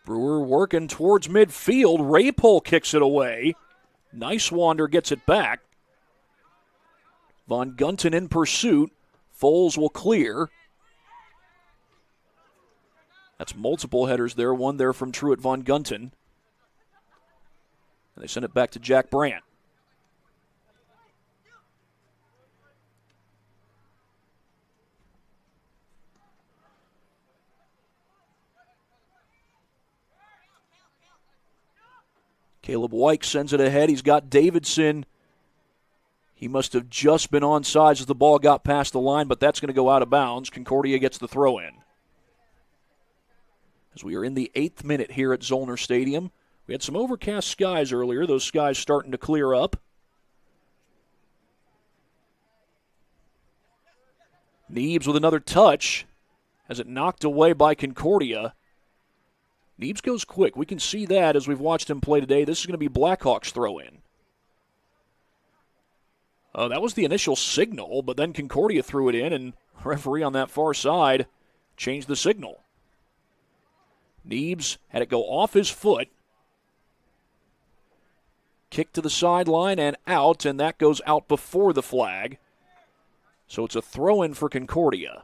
Brewer working towards midfield. Rapole kicks it away. Nicewander gets it back. Von Gunten in pursuit. Foles will clear. That's multiple headers there. One there from Truett Von Gunten. And they send it back to Jack Brandt. Caleb White sends it ahead. He's got Davidson. He must have just been onside as the ball got past the line, but that's going to go out of bounds. Concordia gets the throw in. as we are in the 8th minute here at Zollner Stadium. We had some overcast skies earlier. Those skies starting to clear up. Neebs with another touch as it knocked away by Concordia. Neebs goes quick. We can see that as we've watched him play today. This is going to be Blackhawks throw in. Oh, that was the initial signal, but then Concordia threw it in, and the referee on that far side changed the signal. Neebs had it go off his foot. Kick to the sideline and out, and that goes out before the flag. So it's a throw-in for Concordia.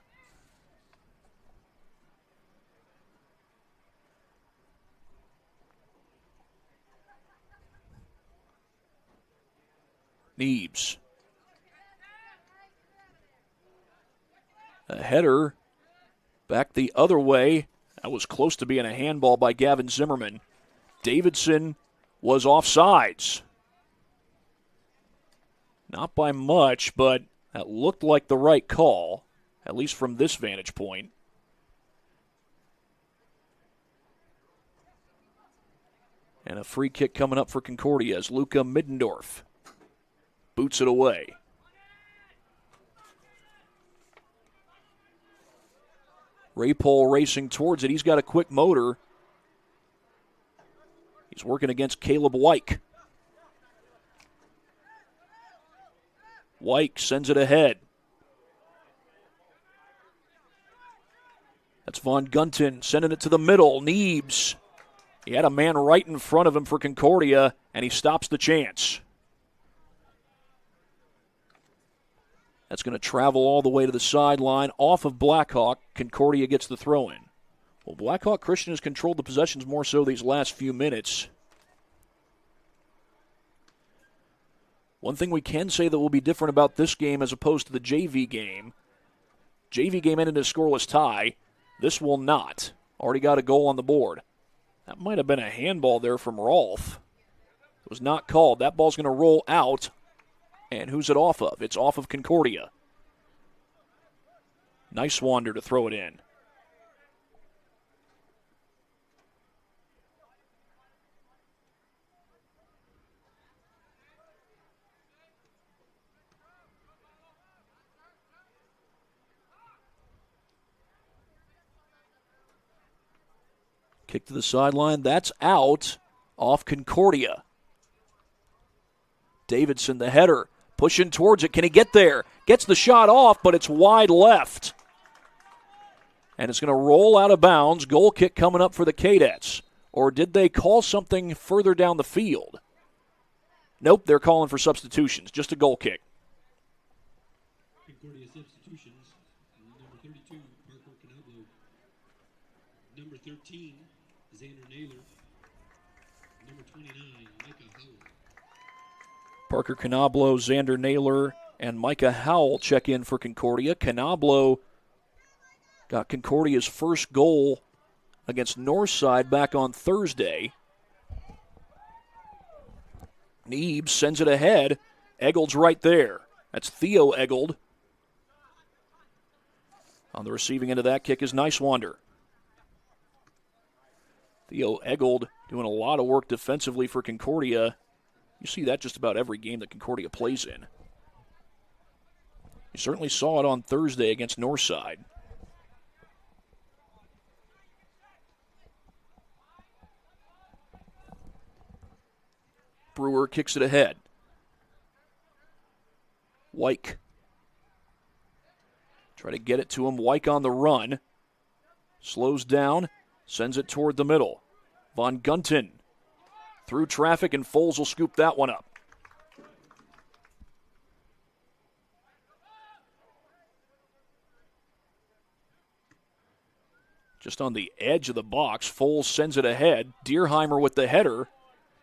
Neebs. A header back the other way. That was close to being a handball by Gavin Zimmerman. Davidson was offsides. Not by much, but that looked like the right call, at least from this vantage point. And a free kick coming up for Concordia as Luca Middendorf boots it away. Raypole racing towards it. He's got a quick motor. He's working against Caleb Wyke. Wyke sends it ahead. That's Von Gunton sending it to the middle. Neebs. He had a man right in front of him for Concordia, and he stops the chance. That's going to travel all the way to the sideline off of Blackhawk. Concordia gets the throw-in. Well, Blackhawk Christian has controlled the possessions more so these last few minutes. One thing we can say that will be different about this game as opposed to the JV game ended in a scoreless tie. This will not. Already got a goal on the board. That might have been a handball there from Rolf. It was not called. That ball's going to roll out. And who's it off of? It's off of Concordia. Nice wander to throw it in. Kick to the sideline. That's out off Concordia. Davidson, the header, pushing towards it. Can he get there? Gets the shot off, but it's wide left. And it's going to roll out of bounds. Goal kick coming up for the Cadets. Or did they call something further down the field? Nope, they're calling for substitutions. Just a goal kick. Concordia substitutions. Number 32, Parker Canablo. Number 13, Xander Naylor. Number 29, Micah Howell. Parker Canablo, Xander Naylor, and Micah Howell check in for Concordia. Canablo got Concordia's first goal against Northside back on Thursday. Neebs sends it ahead. Eggold's right there. That's Theo Eggold. On the receiving end of that kick is Nicewander. Theo Eggold doing a lot of work defensively for Concordia. You see that just about every game that Concordia plays in. You certainly saw it on Thursday against Northside. Brewer kicks it ahead. Wyke. Try to get it to him. Wyke on the run. Slows down. Sends it toward the middle. Von Gunton. Through traffic, and Foles will scoop that one up. Just on the edge of the box, Foles sends it ahead. Deerheimer with the header.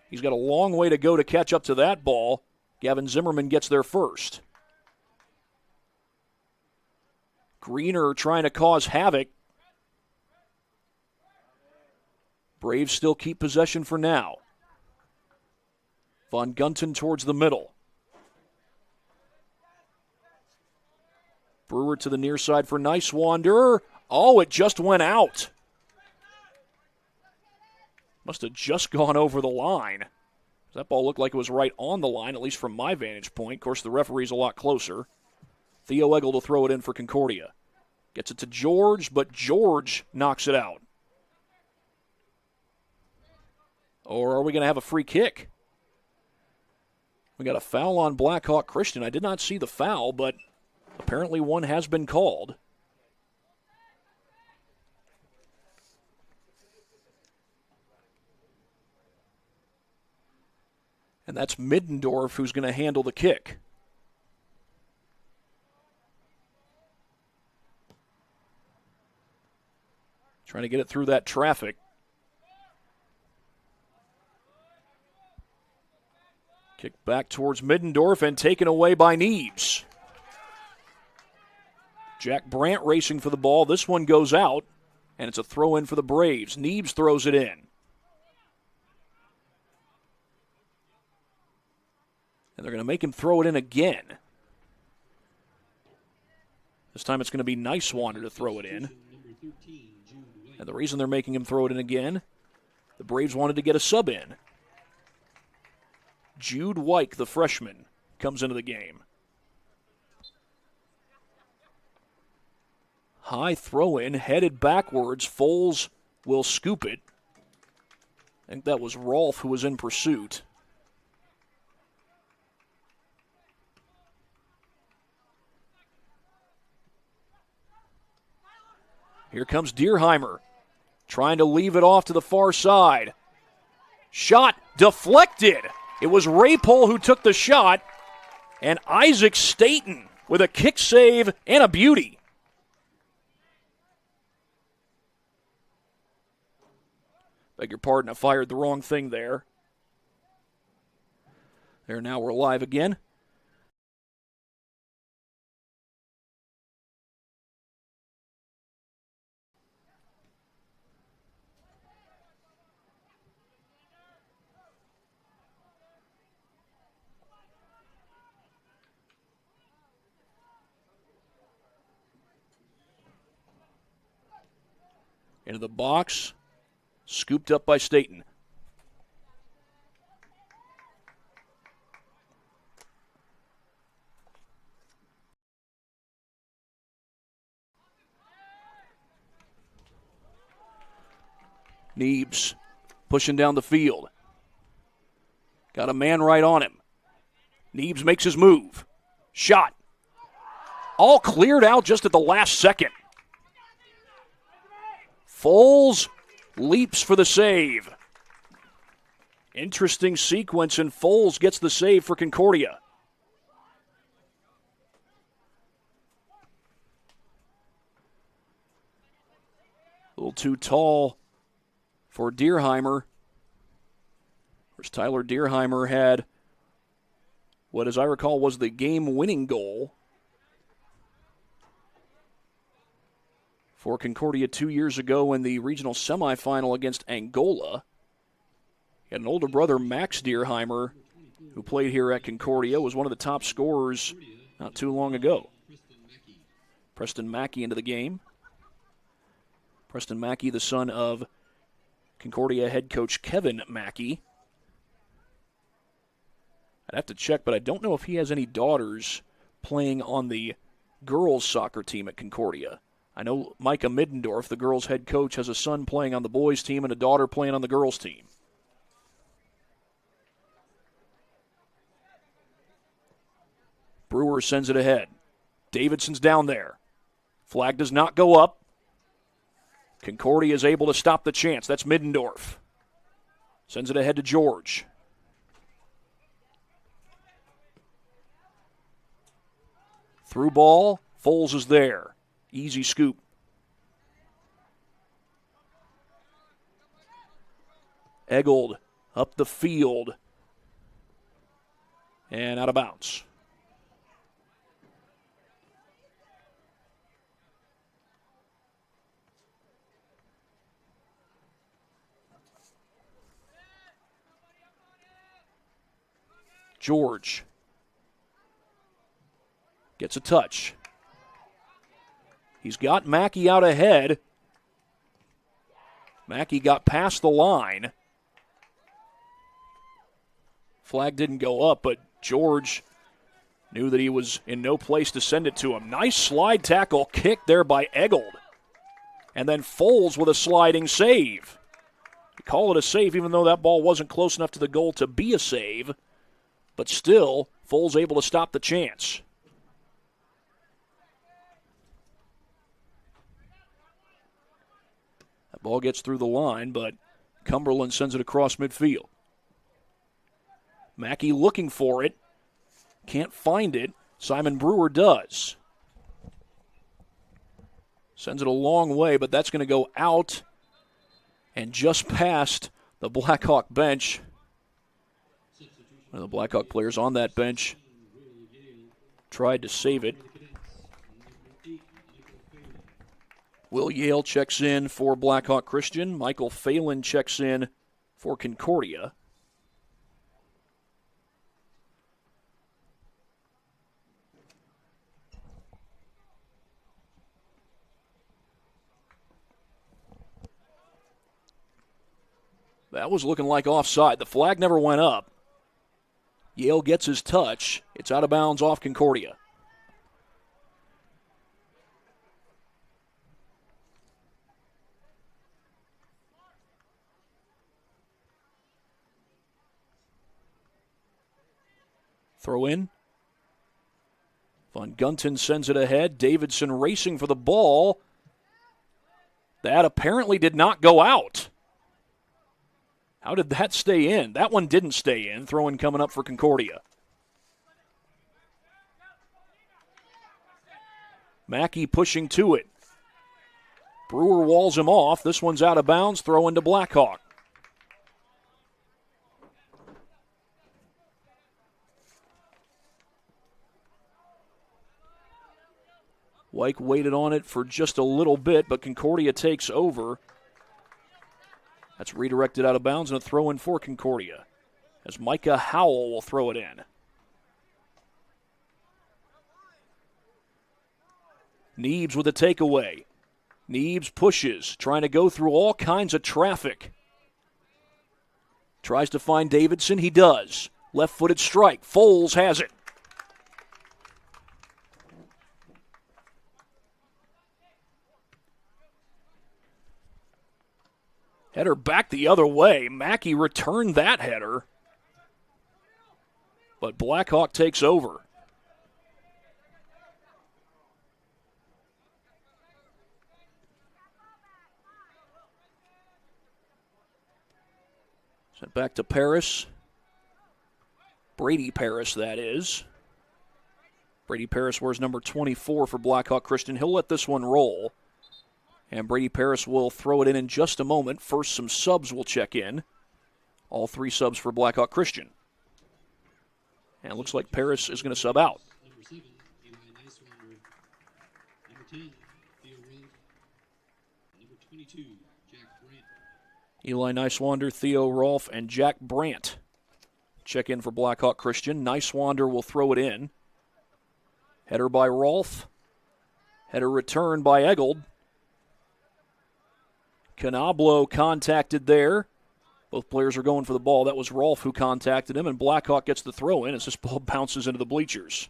He's got a long way to go to catch up to that ball. Gavin Zimmerman gets there first. Greener trying to cause havoc. Braves still keep possession for now. Von Gunton towards the middle. Brewer to the near side for Nicewander. Oh, it just went out. Must have just gone over the line. That ball looked like it was right on the line, at least from my vantage point. Of course, the referee's a lot closer. Theo Eggle to throw it in for Concordia. Gets it to George, but George knocks it out. Or are we going to have a free kick? We got a foul on Blackhawk Christian. I did not see the foul, but apparently one has been called. And that's Middendorf who's going to handle the kick. Trying to get it through that traffic. Kick back towards Middendorf and taken away by Neebs. Jack Brandt racing for the ball. This one goes out, and it's a throw in for the Braves. Neebs throws it in. And they're going to make him throw it in again. This time it's going to be Nicewander to throw it in. And the reason they're making him throw it in again, the Braves wanted to get a sub in. Jude Wyke, the freshman, comes into the game. High throw in, headed backwards. Foles will scoop it. I think that was Rolfe who was in pursuit. Here comes Dierheimer, trying to leave it off to the far side. Shot deflected. It was Raypole who took the shot, and Isaac Staten with a kick save and a beauty. Beg your pardon, I fired the wrong thing there. There, now we're live again. Into the box, scooped up by Staten. Neebs pushing down the field. Got a man right on him. Neebs makes his move. Shot. All cleared out just at the last second. Foles leaps for the save. Interesting sequence, and Foles gets the save for Concordia. A little too tall for Dierheimer. Of course, Tyler Dierheimer had what, as I recall, was the game-winning goal for Concordia 2 years ago in the regional semifinal against Angola. He had an older brother, Max Dierheimer, who played here at Concordia, was one of the top scorers not too long ago. Preston Mackey into the game. Preston Mackey, the son of Concordia head coach Kevin Mackey. I'd have to check, but I don't know if he has any daughters playing on the girls' soccer team at Concordia. I know Micah Middendorf, the girls' head coach, has a son playing on the boys' team and a daughter playing on the girls' team. Brewer sends it ahead. Davidson's down there. Flag does not go up. Concordia is able to stop the chance. That's Middendorf. Sends it ahead to George. Through ball. Foles is there. Easy scoop. Eggold up the field. And out of bounds. George gets a touch. He's got Mackey out ahead. Mackey got past the line. Flag didn't go up, but George knew that he was in no place to send it to him. Nice slide tackle kick there by Eggold. And then Foles with a sliding save. You call it a save even though that ball wasn't close enough to the goal to be a save. But still, Foles able to stop the chance. That ball gets through the line, but Cumberland sends it across midfield. Mackey looking for it. Can't find it. Simon Brewer does. Sends it a long way, but that's going to go out and just past the Blackhawk bench. One of the Blackhawk players on that bench tried to save it. Will Yale checks in for Blackhawk Christian. Michael Phelan checks in for Concordia. That was looking like offside. The flag never went up. Yale gets his touch. It's out of bounds off Concordia. Throw in. Von Gunton sends it ahead. Davidson racing for the ball. That apparently did not go out. How did that stay in? That one didn't stay in. Throw-in coming up for Concordia. Mackey pushing to it. Brewer walls him off. This one's out of bounds. Throw into Blackhawk. Wyke waited on it for just a little bit, but Concordia takes over. That's redirected out of bounds and a throw in for Concordia as Micah Howell will throw it in. Neebs with a takeaway. Neebs pushes, trying to go through all kinds of traffic. Tries to find Davidson. He does. Left-footed strike. Foles has it. Header back the other way. Mackey returned that header. But Blackhawk takes over. Sent back to Paris. Brady Paris, that is. Brady Paris wears number 24 for Blackhawk Christian. He'll let this one roll. And Brady Paris will throw it in just a moment. First, some subs will check in. All three subs for Blackhawk Christian. And it looks like Paris is going to sub out. Number 7, Eli Nicewander. Number 10, Theo Rolfe. Number 22, Jack Brandt. Eli Nicewander, Theo Rolfe, and Jack Brandt check in for Blackhawk Christian. Nicewander will throw it in. Header by Rolfe. Header return by Eggold. Canablo contacted there. Both players are going for the ball. That was Rolfe who contacted him, and Blackhawk gets the throw in as this ball bounces into the bleachers.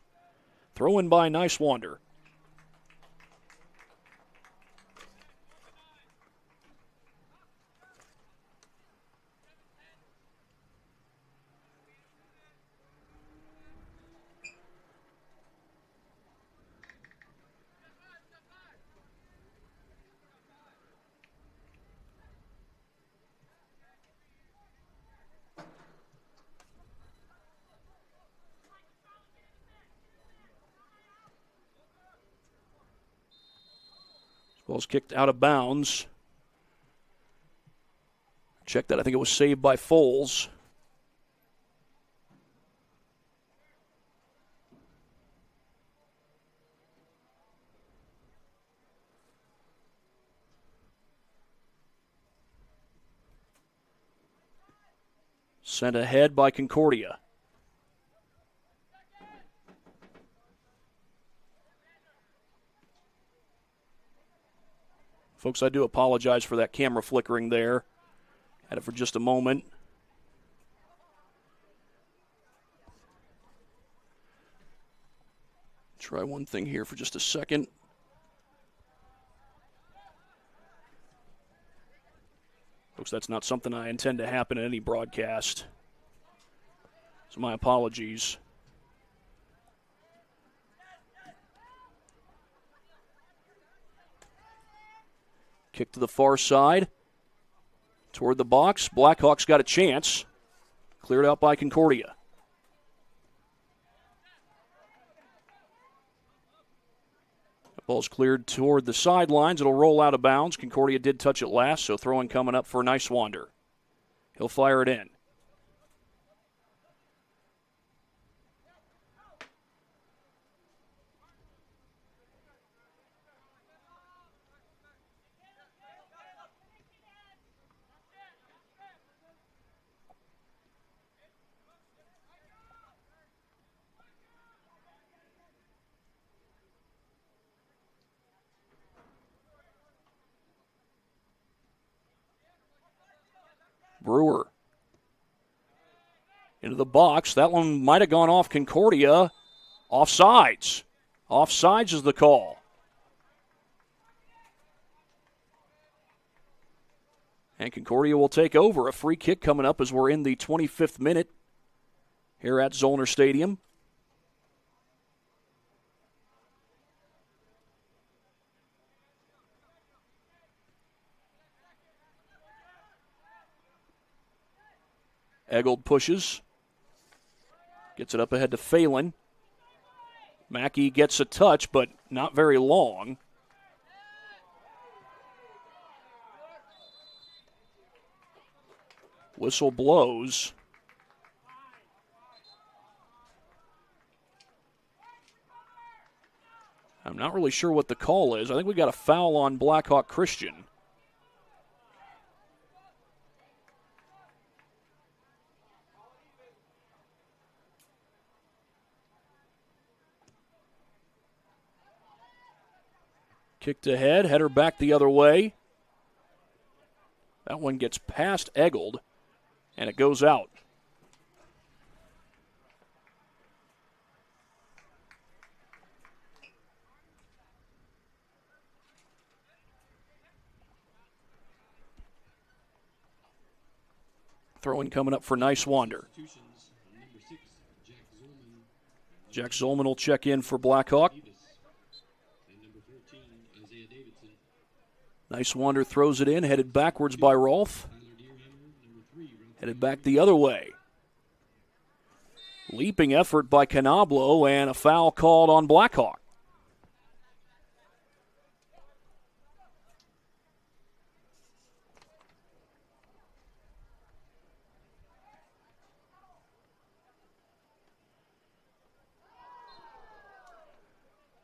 Throw in by Nicewander. Ball's kicked out of bounds. Check that. I think it was saved by Foles. Sent ahead by Concordia. Folks, I do apologize for that camera flickering there. Had it for just a moment. Try one thing here for just a second. Folks, that's not something I intend to happen in any broadcast. So my apologies. Kick to the far side. Toward the box. Blackhawks got a chance. Cleared out by Concordia. The ball's cleared toward the sidelines. It'll roll out of bounds. Concordia did touch it last, so throwing coming up for Nicewander. He'll fire it in. Brewer into the box. That one might have gone off Concordia. Offsides. Offsides is the call. And Concordia will take over. A free kick coming up as we're in the 25th minute here at Zollner Stadium. Eggold pushes. Gets it up ahead to Phelan. Mackey gets a touch, but not very long. Whistle blows. I'm not really sure what the call is. I think we got a foul on Blackhawk Christian. Kicked ahead, header back the other way. That one gets past Eggold, and it goes out. Throw-in coming up for Nicewander. Jack Zolman will check in for Blackhawk. Nicewander throws it in, headed backwards by Rolfe. Headed back the other way. Leaping effort by Canablo, and a foul called on Blackhawk.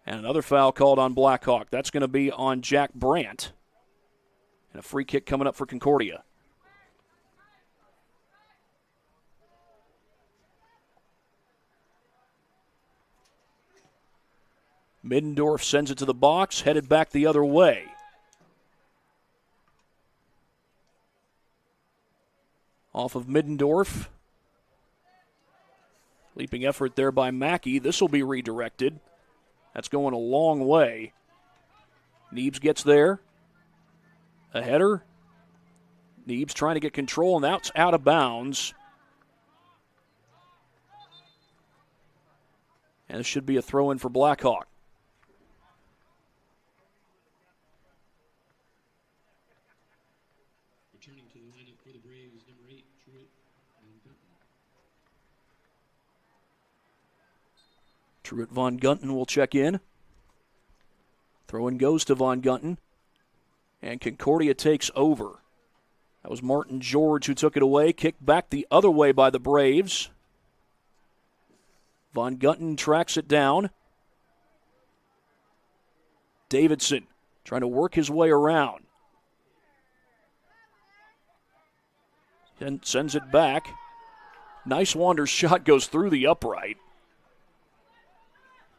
And another foul called on Blackhawk. That's going to be on Jack Brandt. And a free kick coming up for Concordia. Middendorf sends it to the box, headed back the other way. Off of Middendorf. Leaping effort there by Mackey. This will be redirected. That's going a long way. Neebs gets there. A header. Neebs trying to get control, and that's out of bounds. And it should be a throw-in for Blackhawk. Returning to the lineup for the Braves, number 8, Truett Von Gunton will check in. Throw-in goes to Von Gunton. And Concordia takes over. That was Martin George who took it away. Kicked back the other way by the Braves. Von Gunton tracks it down. Davidson trying to work his way around. And sends it back. Nicewander's shot goes through the upright.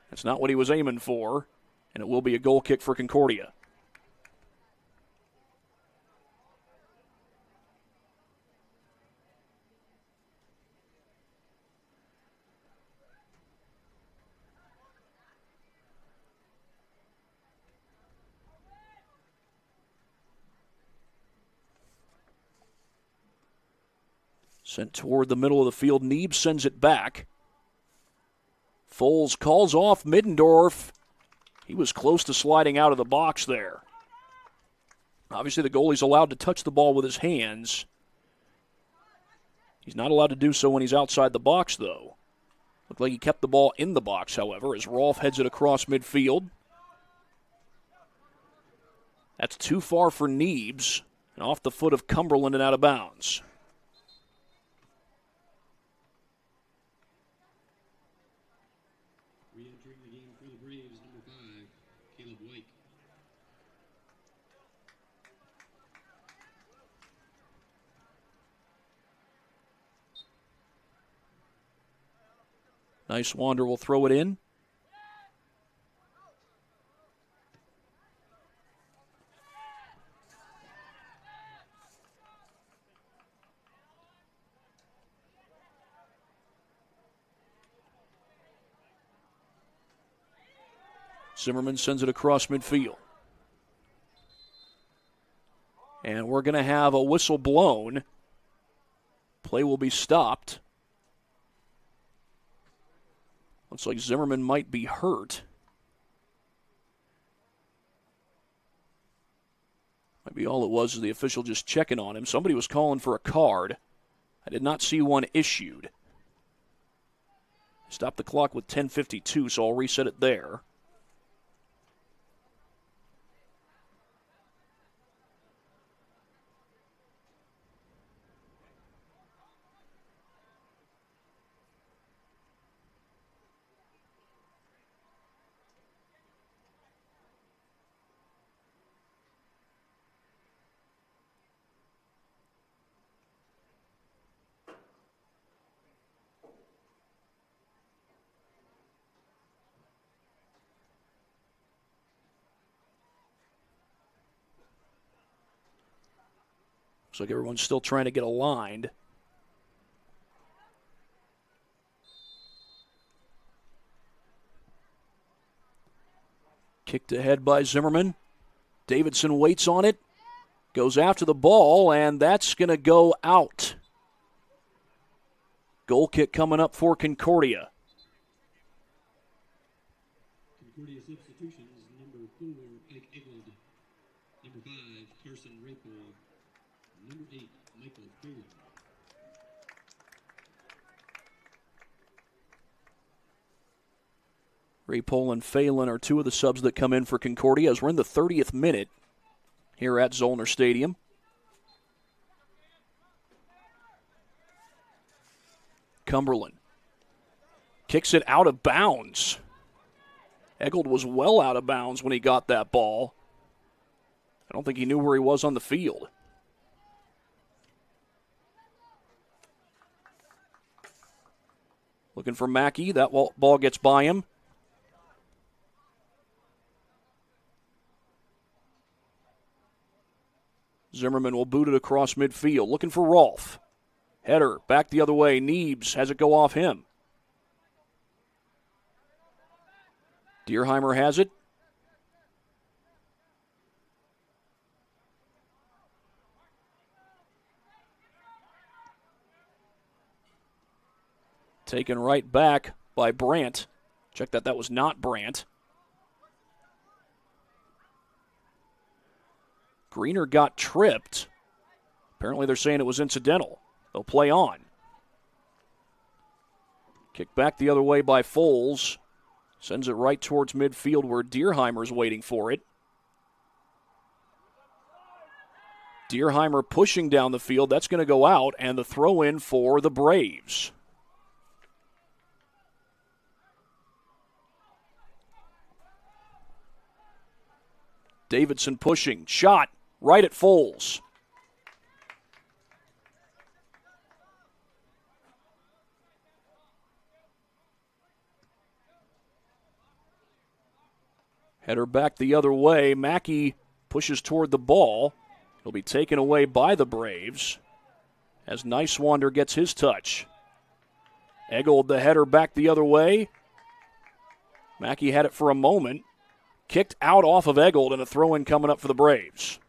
That's not what he was aiming for. And it will be a goal kick for Concordia. Sent toward the middle of the field. Neebs sends it back. Foles calls off Middendorf. He was close to sliding out of the box there. Obviously, the goalie's allowed to touch the ball with his hands. He's not allowed to do so when he's outside the box, though. Looked like he kept the ball in the box, however, as Rolfe heads it across midfield. That's too far for Neebs, and off the foot of Cumberland and out of bounds. Re-entering the game for the Braves, number 5, Caleb White. Nice Wander will throw it in. Zimmerman sends it across midfield. And we're going to have a whistle blown. Play will be stopped. Looks like Zimmerman might be hurt. Might be all it was is the official just checking on him. Somebody was calling for a card. I did not see one issued. Stop the clock with 10:52, so I'll reset it there. Looks like everyone's still trying to get aligned. Kicked ahead by Zimmerman. Davidson waits on it. Goes after the ball, and that's going to go out. Goal kick coming up for Concordia. Concordia substitutions, number 4, Ike Eggold. Number 5, Carson Rapol. Number 8, Michael Phelan. Rapol and Phelan are two of the subs that come in for Concordia as we're in the 30th minute here at Zollner Stadium. Cumberland kicks it out of bounds. Eggold was well out of bounds when he got that ball. I don't think he knew where he was on the field. Looking for Mackey. That ball gets by him. Zimmerman will boot it across midfield. Looking for Rolfe. Header back the other way. Neebs has it go off him. Dierheimer has it. Taken right back by Brandt. Check that was not Brandt. Greener got tripped. Apparently they're saying it was incidental. They'll play on. Kick back the other way by Foles. Sends it right towards midfield where Dierheimer's waiting for it. Dierheimer pushing down the field. That's going to go out, and the throw in for the Braves. Davidson pushing. Shot right at Foles. Header back the other way. Mackey pushes toward the ball. He'll be taken away by the Braves as Nicewander gets his touch. Eggold the header back the other way. Mackey had it for a moment. Kicked out off of Eggold, and a throw-in coming up for the Braves.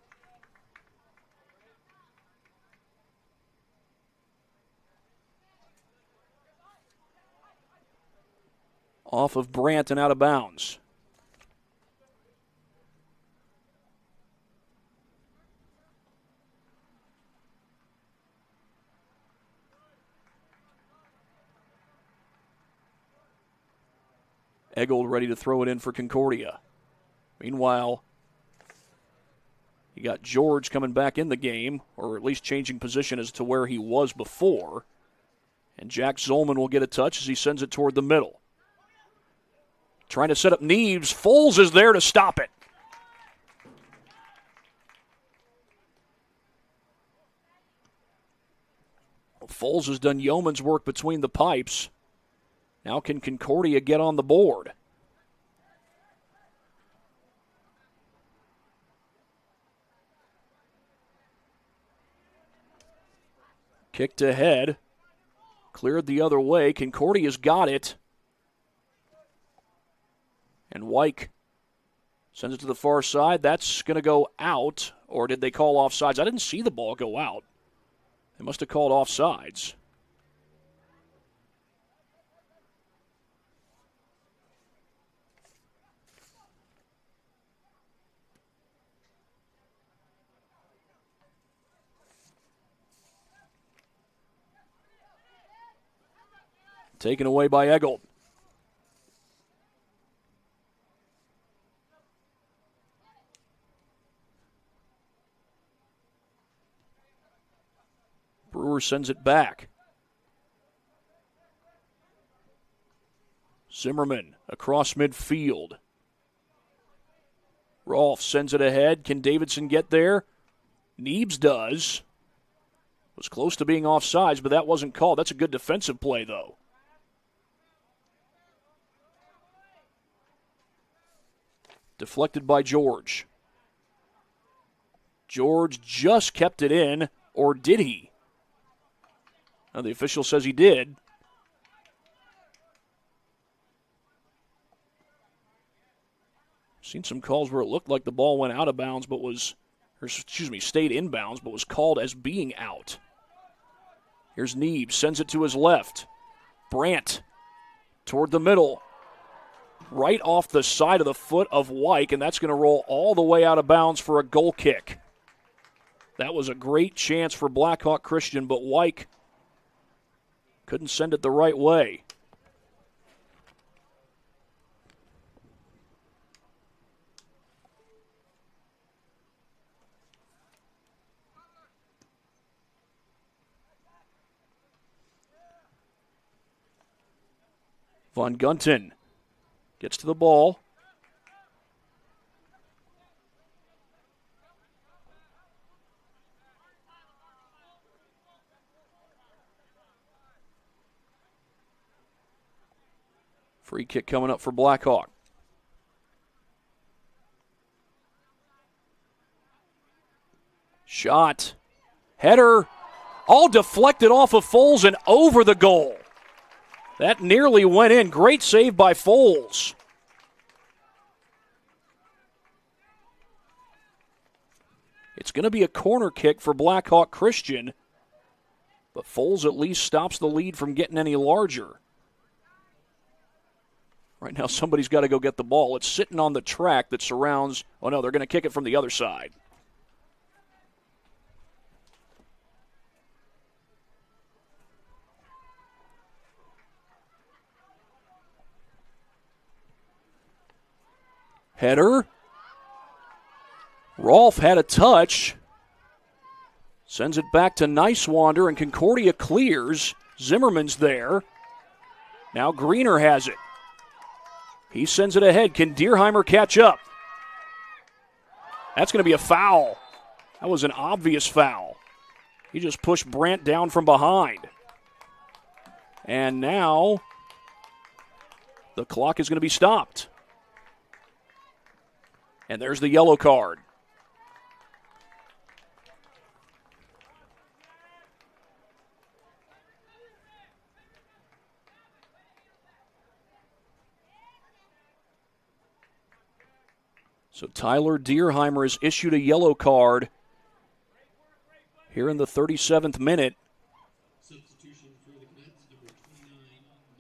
Off of Brandt and out of bounds. Eggold ready to throw it in for Concordia. Meanwhile, you got George coming back in the game, or at least changing position as to where he was before. And Jack Zolman will get a touch as he sends it toward the middle. Trying to set up Neves. Foles is there to stop it. Well, Foles has done yeoman's work between the pipes. Now can Concordia get on the board? Kicked ahead. Cleared the other way. Concordia's got it. And Wyke sends it to the far side. That's going to go out. Or did they call offsides? I didn't see the ball go out. They must have called offsides. Taken away by Eggold. Brewer sends it back. Zimmerman across midfield. Rolfe sends it ahead. Can Davidson get there? Neebs does. Was close to being offsides, but that wasn't called. That's a good defensive play, though. Deflected by George. George just kept it in, or did he? Now the official says he did. Seen some calls where it looked like the ball went out of bounds, but stayed in bounds, but was called as being out. Here's Neebs, sends it to his left. Brandt toward the middle. Right off the side of the foot of Wyke, and that's going to roll all the way out of bounds for a goal kick. That was a great chance for Blackhawk Christian, but Wyke couldn't send it the right way. Von Gunten gets to the ball. Free kick coming up for Blackhawk. Shot. Header. All deflected off of Foles and over the goal. That nearly went in. Great save by Foles. It's going to be a corner kick for Blackhawk Christian, but Foles at least stops the lead from getting any larger. Right now somebody's got to go get the ball. It's sitting on the track that surrounds. Oh no, they're going to kick it from the other side. Header. Rolfe had a touch. Sends it back to Nicewander, and Concordia clears. Zimmerman's there. Now Greener has it. He sends it ahead. Can Deerheimer catch up? That's going to be a foul. That was an obvious foul. He just pushed Brandt down from behind. And now the clock is going to be stopped. And there's the yellow card. So Tyler Deerheimer has issued a yellow card here in the 37th minute. Substitution for the Cadets, number 29,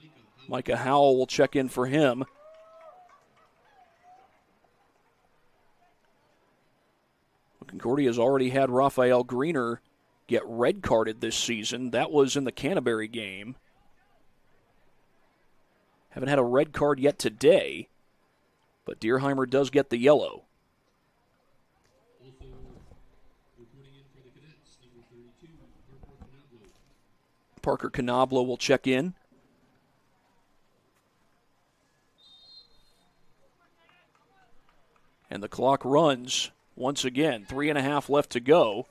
Micah Micah Howell will check in for him. Concordia has already had Raphael Greener get red carded this season. That was in the Canterbury game. Haven't had a red card yet today, but Deerheimer does get the yellow. Parker Canablo will check in. And the clock runs once again. 3.5 left to go.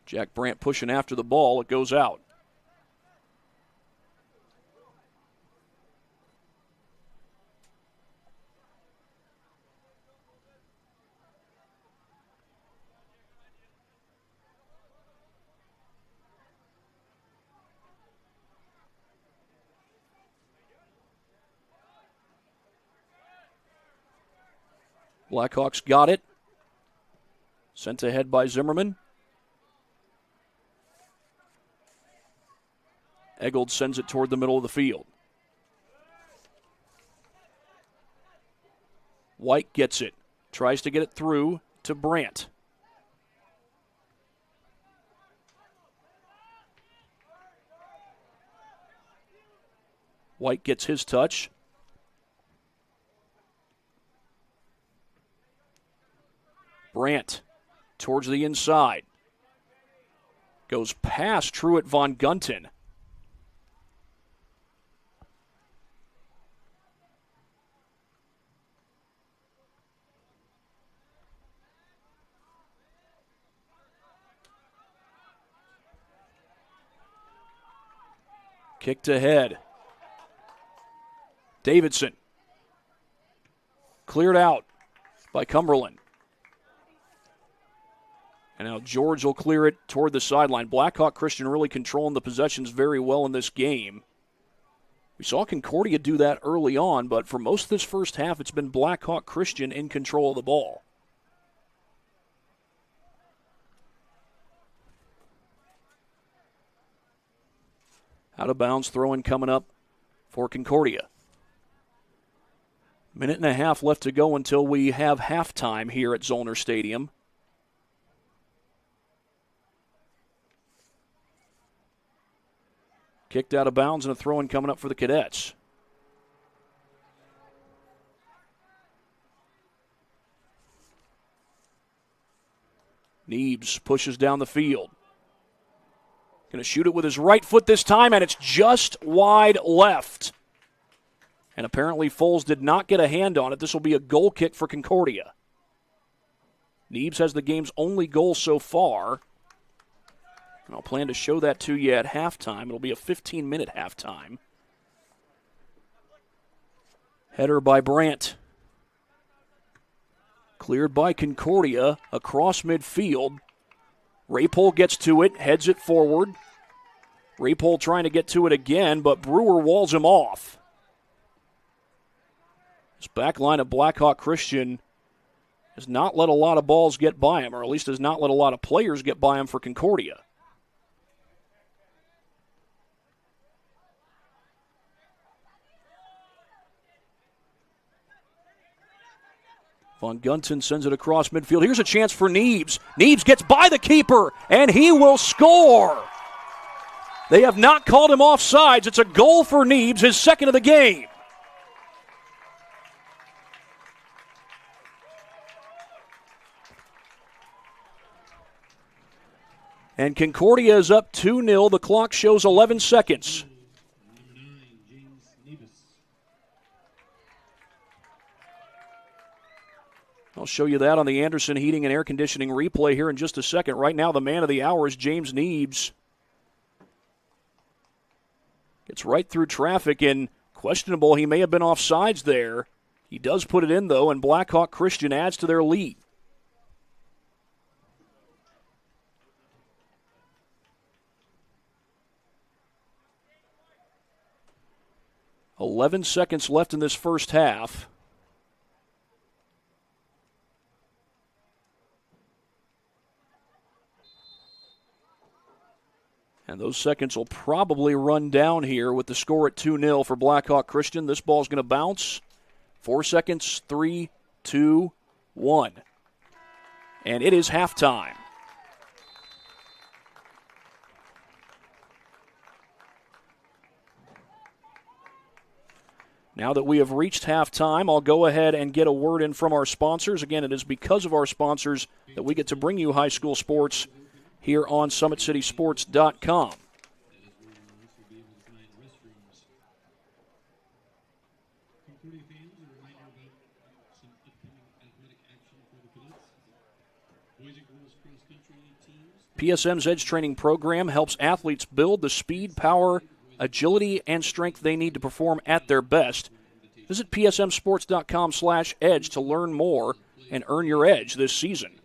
Jack Brandt pushing after the ball. It goes out. Blackhawks got it. Sent ahead by Zimmerman. Eggold sends it toward the middle of the field. White gets it. Tries to get it through to Brandt. White gets his touch. Brandt towards the inside. Goes past Truett Von Gunten. Kicked ahead. Davidson. Cleared out by Cumberland. And now George will clear it toward the sideline. Blackhawk Christian really controlling the possessions very well in this game. We saw Concordia do that early on, but for most of this first half, it's been Blackhawk Christian in control of the ball. Out of bounds, throw-in coming up for Concordia. 1.5 left to go until we have halftime here at Zollner Stadium. Kicked out of bounds and a throw-in coming up for the Cadets. Neebs pushes down the field. Going to shoot it with his right foot this time, and it's just wide left. And apparently Foles did not get a hand on it. This will be a goal kick for Concordia. Neebs has the game's only goal so far. And I'll plan to show that to you at halftime. It'll be a 15-minute halftime. Header by Brandt. Cleared by Concordia across midfield. Rapole gets to it, heads it forward. Rapole trying to get to it again, but Brewer walls him off. This back line of Blackhawk Christian has not let a lot of balls get by him, or at least has not let a lot of players get by him for Concordia. Von Gunten sends it across midfield. Here's a chance for Neebs. Neebs gets by the keeper, and he will score. They have not called him offsides. It's a goal for Neebs, his second of the game. And Concordia is up 2-0. The clock shows 11 seconds. I'll show you that on the Anderson Heating and Air Conditioning replay here in just a second. Right now, the man of the hour is James Neebs. Gets right through traffic, and questionable. He may have been offsides there. He does put it in, though, and Blackhawk Christian adds to their lead. "11 seconds left in this first half. And those seconds will probably run down here with the score at 2-0 for Blackhawk Christian. This ball's going to bounce. 4 seconds, 3, 2, 1. And it is halftime. Now that we have reached halftime, I'll go ahead and get a word in from our sponsors. Again, it is because of our sponsors that we get to bring you high school sports here on SummitCitySports.com. PSM's Edge Training Program helps athletes build the speed, power, agility, and strength they need to perform at their best. Visit psmsports.com/edge to learn more and earn your edge this season.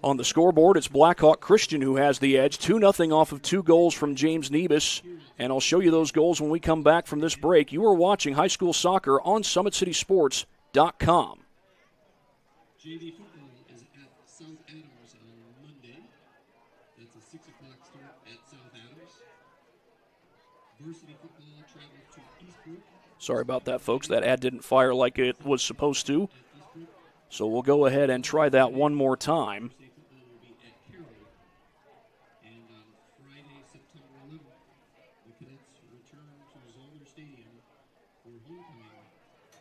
On the scoreboard, it's Blackhawk Christian who has the edge, 2-0 off of 2 goals from James Nebus. And I'll show you those goals when we come back from this break. You are watching high school soccer on SummitCitySports.com. JV football is at South Adams on Monday. That's a 6 o'clock start at South Adams. Varsity football travels to Eastbrook. Sorry about that, folks. That ad didn't fire like it was supposed to. So we'll go ahead and try that one more time. And on Friday, September 11th, the Cadets return to Zollner Stadium for homecoming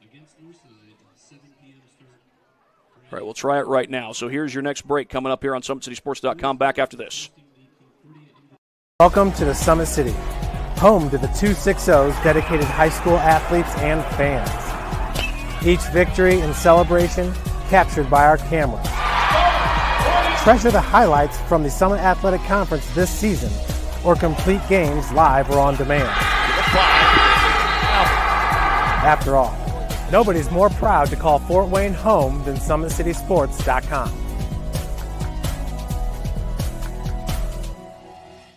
against Northside, 7 p.m. start. All right, we'll try it right now. So here's your next break coming up here on SummitCitySports.com. Back after this. Welcome to the Summit City, home to the 260s dedicated high school athletes and fans. Each victory and celebration captured by our camera. Treasure the highlights from the Summit Athletic Conference this season, or complete games live or on demand. After all, nobody's more proud to call Fort Wayne home than SummitCitySports.com.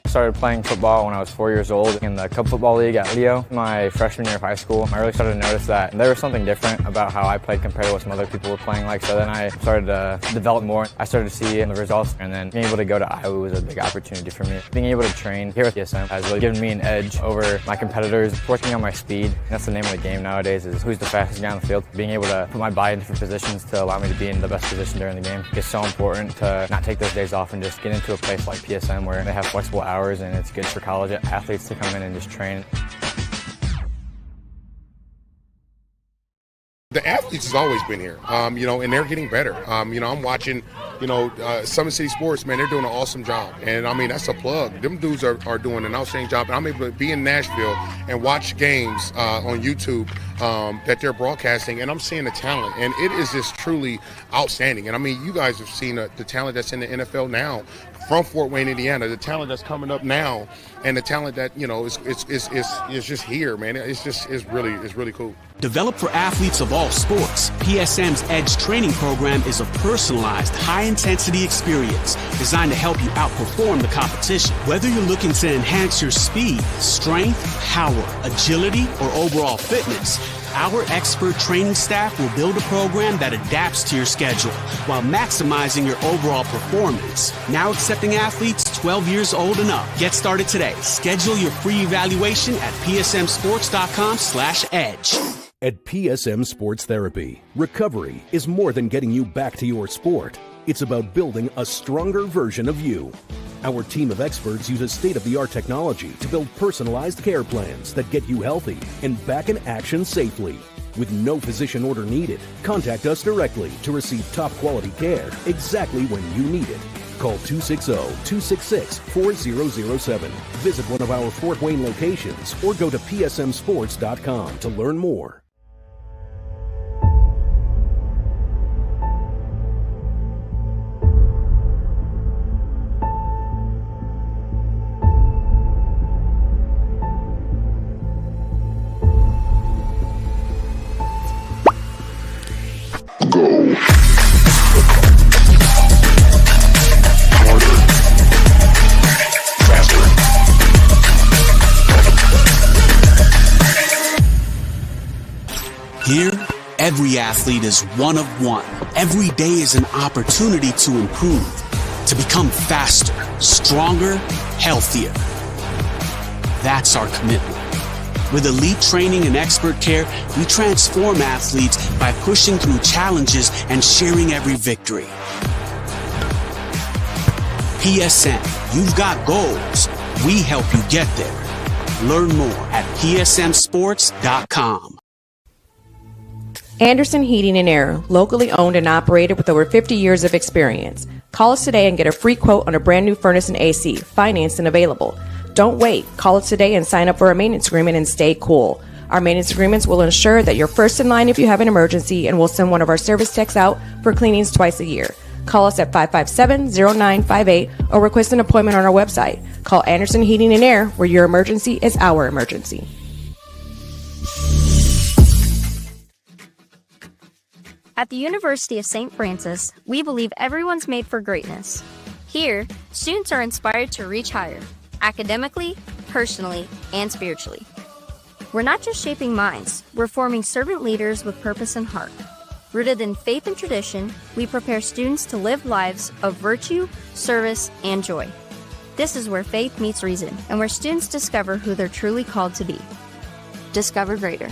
I started playing football when I was 4 years old in the Cup Football League at Leo. My freshman year of high school, I really started to notice that there was something different about how I played compared to what some other people were playing like. So then I started to develop more. I started to see the results, and then being able to go to Iowa was a big opportunity for me. Being able to train here at PSM has really given me an edge over my competitors. Working on my speed, that's the name of the game nowadays, is who's the fastest guy on the field. Being able to put my body in different positions to allow me to be in the best position during the game is so important to not take those days off and just get into a place like PSM where they have flexible hours and it's good for college athletes to come in and just train. The athletes has always been here, and they're getting better. I'm watching, Summit City Sports, man, they're doing an awesome job. And, that's a plug. Them dudes are doing an outstanding job. And I'm able to be in Nashville and watch games on YouTube that they're broadcasting, and I'm seeing the talent. And it is just truly outstanding. And, you guys have seen the talent that's in the NFL now from Fort Wayne, Indiana, the talent that's coming up now, and the talent that, is just here, man. It's really cool. Developed for athletes of all sports, PSM's Edge Training Program is a personalized, high-intensity experience designed to help you outperform the competition. Whether you're looking to enhance your speed, strength, power, agility, or overall fitness, our expert training staff will build a program that adapts to your schedule while maximizing your overall performance. Now accepting athletes 12 years old and up. Get started today. Schedule your free evaluation at psmsports.com/edge. At PSM Sports Therapy, recovery is more than getting you back to your sport. It's about building a stronger version of you. Our team of experts uses state-of-the-art technology to build personalized care plans that get you healthy and back in action safely. With no physician order needed, contact us directly to receive top-quality care exactly when you need it. Call 260-266-4007. Visit one of our Fort Wayne locations or go to psmsports.com to learn more. Here, every athlete is one of one. Every day is an opportunity to improve, to become faster, stronger, healthier. That's our commitment. With elite training and expert care, we transform athletes by pushing through challenges and sharing every victory. PSM, you've got goals. We help you get there. Learn more at psmsports.com. Anderson Heating and Air, locally owned and operated with over 50 years of experience. Call us today and get a free quote on a brand new furnace and AC, financed and available. Don't wait. Call us today and sign up for a maintenance agreement and stay cool. Our maintenance agreements will ensure that you're first in line if you have an emergency, and we'll send one of our service techs out for cleanings twice a year. Call us at 557-0958 or request an appointment on our website. Call Anderson Heating and Air, where your emergency is our emergency. At the University of St. Francis, we believe everyone's made for greatness. Here, students are inspired to reach higher, academically, personally, and spiritually. We're not just shaping minds, we're forming servant leaders with purpose and heart. Rooted in faith and tradition, we prepare students to live lives of virtue, service, and joy. This is where faith meets reason and where students discover who they're truly called to be. Discover greater.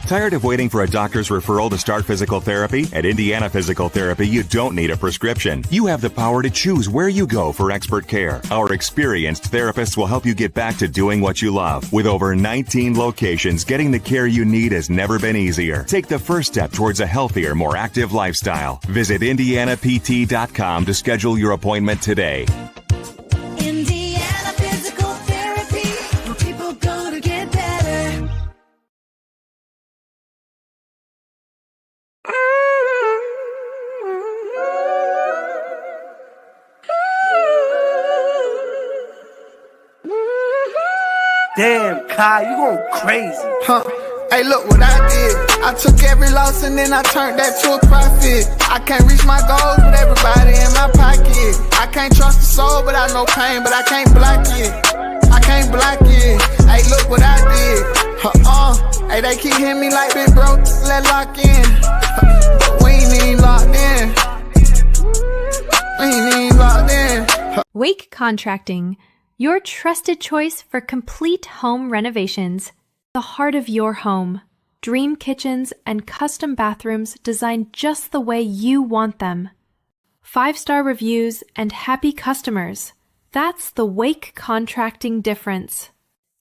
Tired of waiting for a doctor's referral to start physical therapy? At Indiana Physical Therapy, you don't need a prescription. You have the power to choose where you go for expert care. Our experienced therapists will help you get back to doing what you love. With over 19 locations, getting the care you need has never been easier. Take the first step towards a healthier, more active lifestyle. Visit IndianaPT.com to schedule your appointment today. Indiana Physical Therapy, where people go to get better. Damn, Kai, you going crazy. Huh. Hey, look what I did. I took every loss and then I turned that to a profit. I can't reach my goals with everybody in my pocket. I can't trust the soul, but I know pain, but I can't block it. I can't block it. Hey, look what I did. Hey, they keep hitting me like big bro, let lock in. But we ain't even locked in. We ain't even locked in. Wake Contracting, your trusted choice for complete home renovations. The heart of your home. Dream kitchens and custom bathrooms designed just the way you want them. 5-star reviews and happy customers. That's the Wake Contracting difference.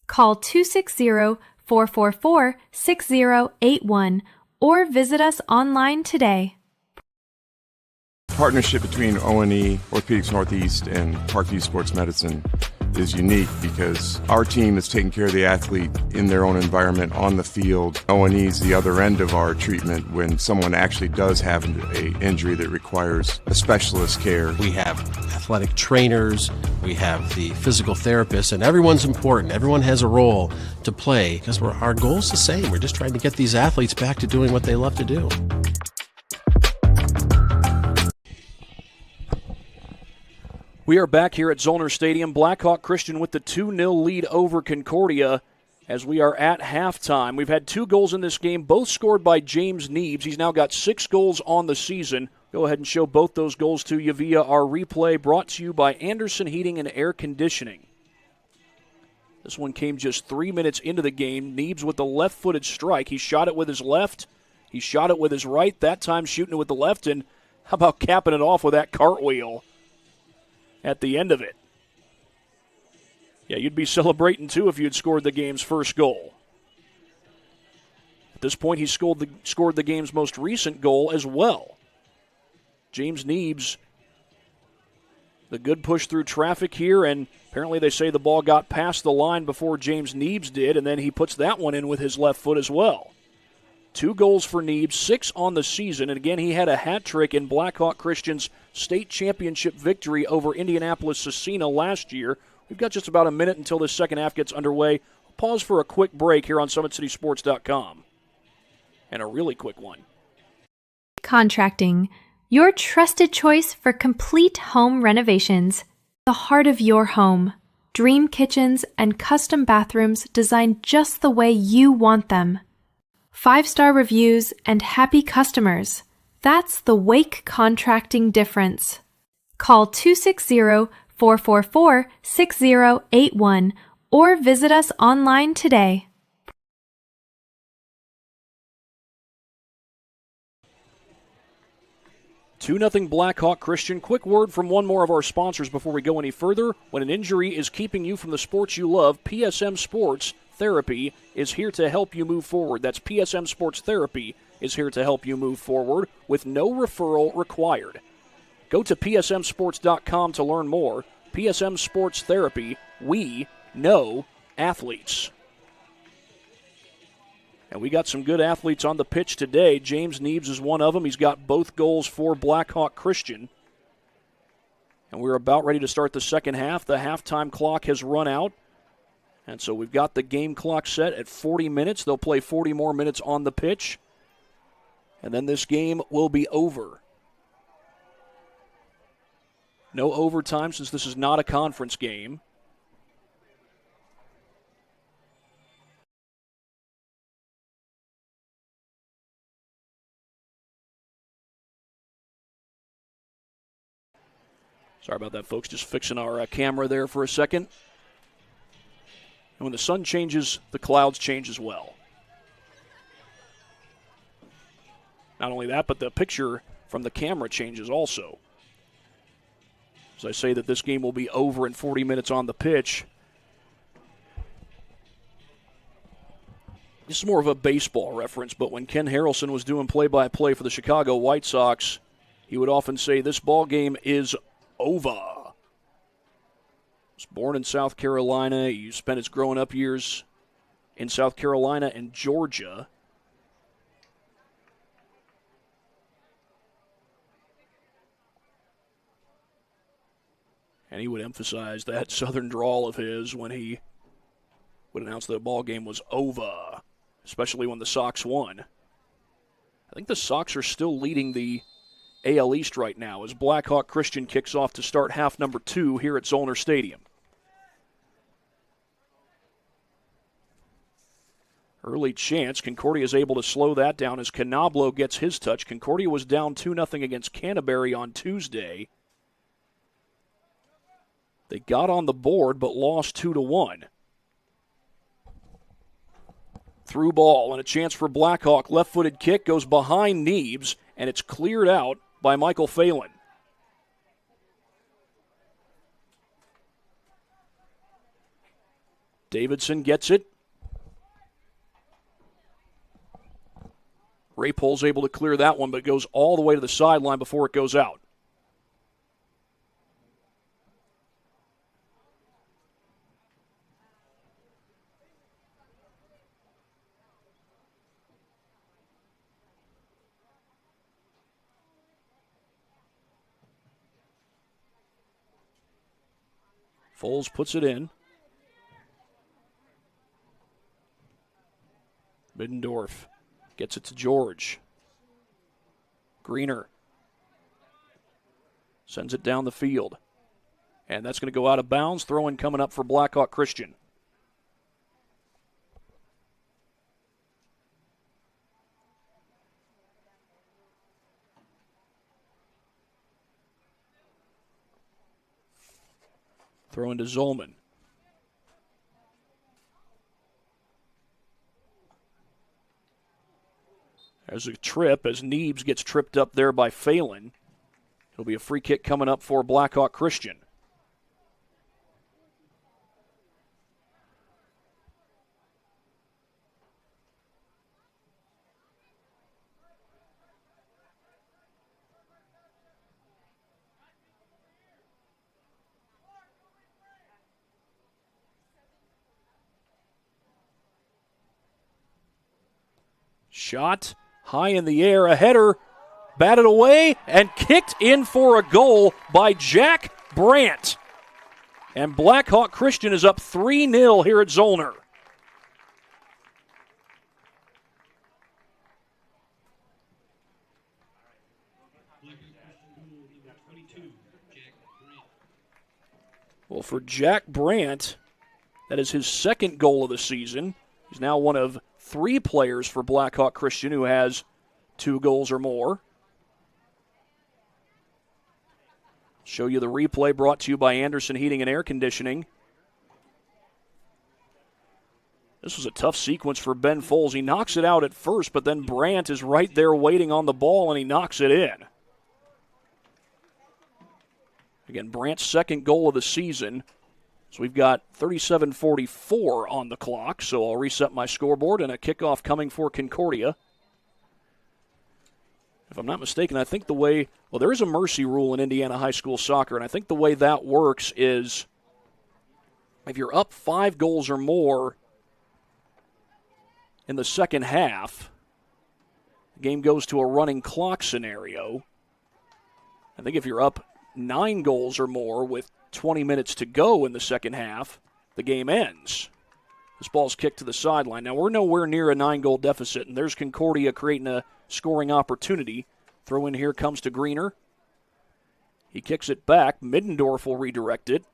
Call 260-444-6081 or visit us online today. Partnership between O&E, Orthopedics Northeast, and Parkview Sports Medicine is unique because our team is taking care of the athlete in their own environment on the field. O&E is the other end of our treatment when someone actually does have an injury that requires a specialist care. We have athletic trainers, we have the physical therapists, and everyone's important. Everyone has a role to play because our goal's the same. We're just trying to get these athletes back to doing what they love to do. We are back here at Zollner Stadium. Blackhawk Christian with the 2-0 lead over Concordia as we are at halftime. We've had 2 goals in this game, both scored by James Neebs. He's now got 6 goals on the season. Go ahead and show both those goals to you via our replay, brought to you by Anderson Heating and Air Conditioning. This one came just 3 minutes into the game. Neebs with the left-footed strike. He shot it with his left. He shot it with his right, that time shooting it with the left, and how about capping it off with that cartwheel at the end of it? Yeah, you'd be celebrating, too, if you'd scored the game's first goal. At this point, he scored the game's most recent goal as well. James Neebs, the good push through traffic here, and apparently they say the ball got past the line before James Neebs did, and then he puts that one in with his left foot as well. 2 goals for Neebs, 6 on the season, and again, he had a hat trick in Blackhawk Christian's state championship victory over Indianapolis-Scecina last year. We've got just about a minute until this second half gets underway. We'll pause for a quick break here on SummitCitySports.com. And a really quick one. Contracting, your trusted choice for complete home renovations. The heart of your home. Dream kitchens and custom bathrooms designed just the way you want them. 5-star reviews and happy customers. That's the Wake Contracting difference. Call 260-444-6081 or visit us online today. 2-0 Blackhawk Christian. Quick word from one more of our sponsors before we go any further. When an injury is keeping you from the sports you love, PSM Sports Therapy is here to help you move forward. That's PSM Sports Therapy is here to help you move forward with no referral required. Go to psmsports.com to learn more. PSM Sports Therapy, we know athletes. And we got some good athletes on the pitch today. James Neebs is one of them. He's got both goals for Blackhawk Christian. And we're about ready to start the second half. The halftime clock has run out. And so we've got the game clock set at 40 minutes. They'll play 40 more minutes on the pitch. And then this game will be over. No overtime since this is not a conference game. Sorry about that, folks. Just fixing our camera there for a second. And when the sun changes, the clouds change as well. Not only that, but the picture from the camera changes also. As I say that this game will be over in 40 minutes on the pitch. This is more of a baseball reference, but when Ken Harrelson was doing play-by-play for the Chicago White Sox, he would often say this ball game is over. He was born in South Carolina. He spent his growing up years in South Carolina and Georgia. And he would emphasize that southern drawl of his when he would announce that the ball game was over, especially when the Sox won. I think the Sox are still leading the AL East right now as Blackhawk Christian kicks off to start half number 2 here at Zollner Stadium. Early chance. Concordia is able to slow that down as Canablo gets his touch. Concordia was down 2-0 against Canterbury on Tuesday. They got on the board but lost 2-1. Through ball and a chance for Blackhawk. Left-footed kick goes behind Neebs, and it's cleared out by Michael Phelan. Davidson gets it. Rapol's able to clear that one, but it goes all the way to the sideline before it goes out. Foles puts it in. Middendorf gets it to George. Greener sends it down the field. And that's going to go out of bounds. Throw-in coming up for Blackhawk Christian. Throw into Zolman. There's a trip as Neebs gets tripped up there by Phelan. It'll be a free kick coming up for Blackhawk Christian. Shot high in the air, a header, batted away, and kicked in for a goal by Jack Brandt. And Blackhawk Christian is up 3-0 here at Zollner. Well, for Jack Brandt, that is his second goal of the season. He's now one of 3 players for Blackhawk Christian who has 2 goals or more. Show you the replay brought to you by Anderson Heating and Air Conditioning. This was a tough sequence for Ben Folds. He knocks it out at first, but then Brandt is right there waiting on the ball, and he knocks it in. Again, Brandt's second goal of the season. So we've got 37:44 on the clock, so I'll reset my scoreboard, and a kickoff coming for Concordia. If I'm not mistaken, I think the way, well, there is a mercy rule in Indiana high school soccer, and I think the way that works is if you're up 5 goals or more in the second half, the game goes to a running clock scenario. I think if you're up 9 goals or more with 20 minutes to go in the second half, the game ends. This ball's kicked to the sideline. Now, we're nowhere near a 9-goal deficit, and there's Concordia creating a scoring opportunity. Throw in here comes to Greener. He kicks it back. Middendorf will redirect it.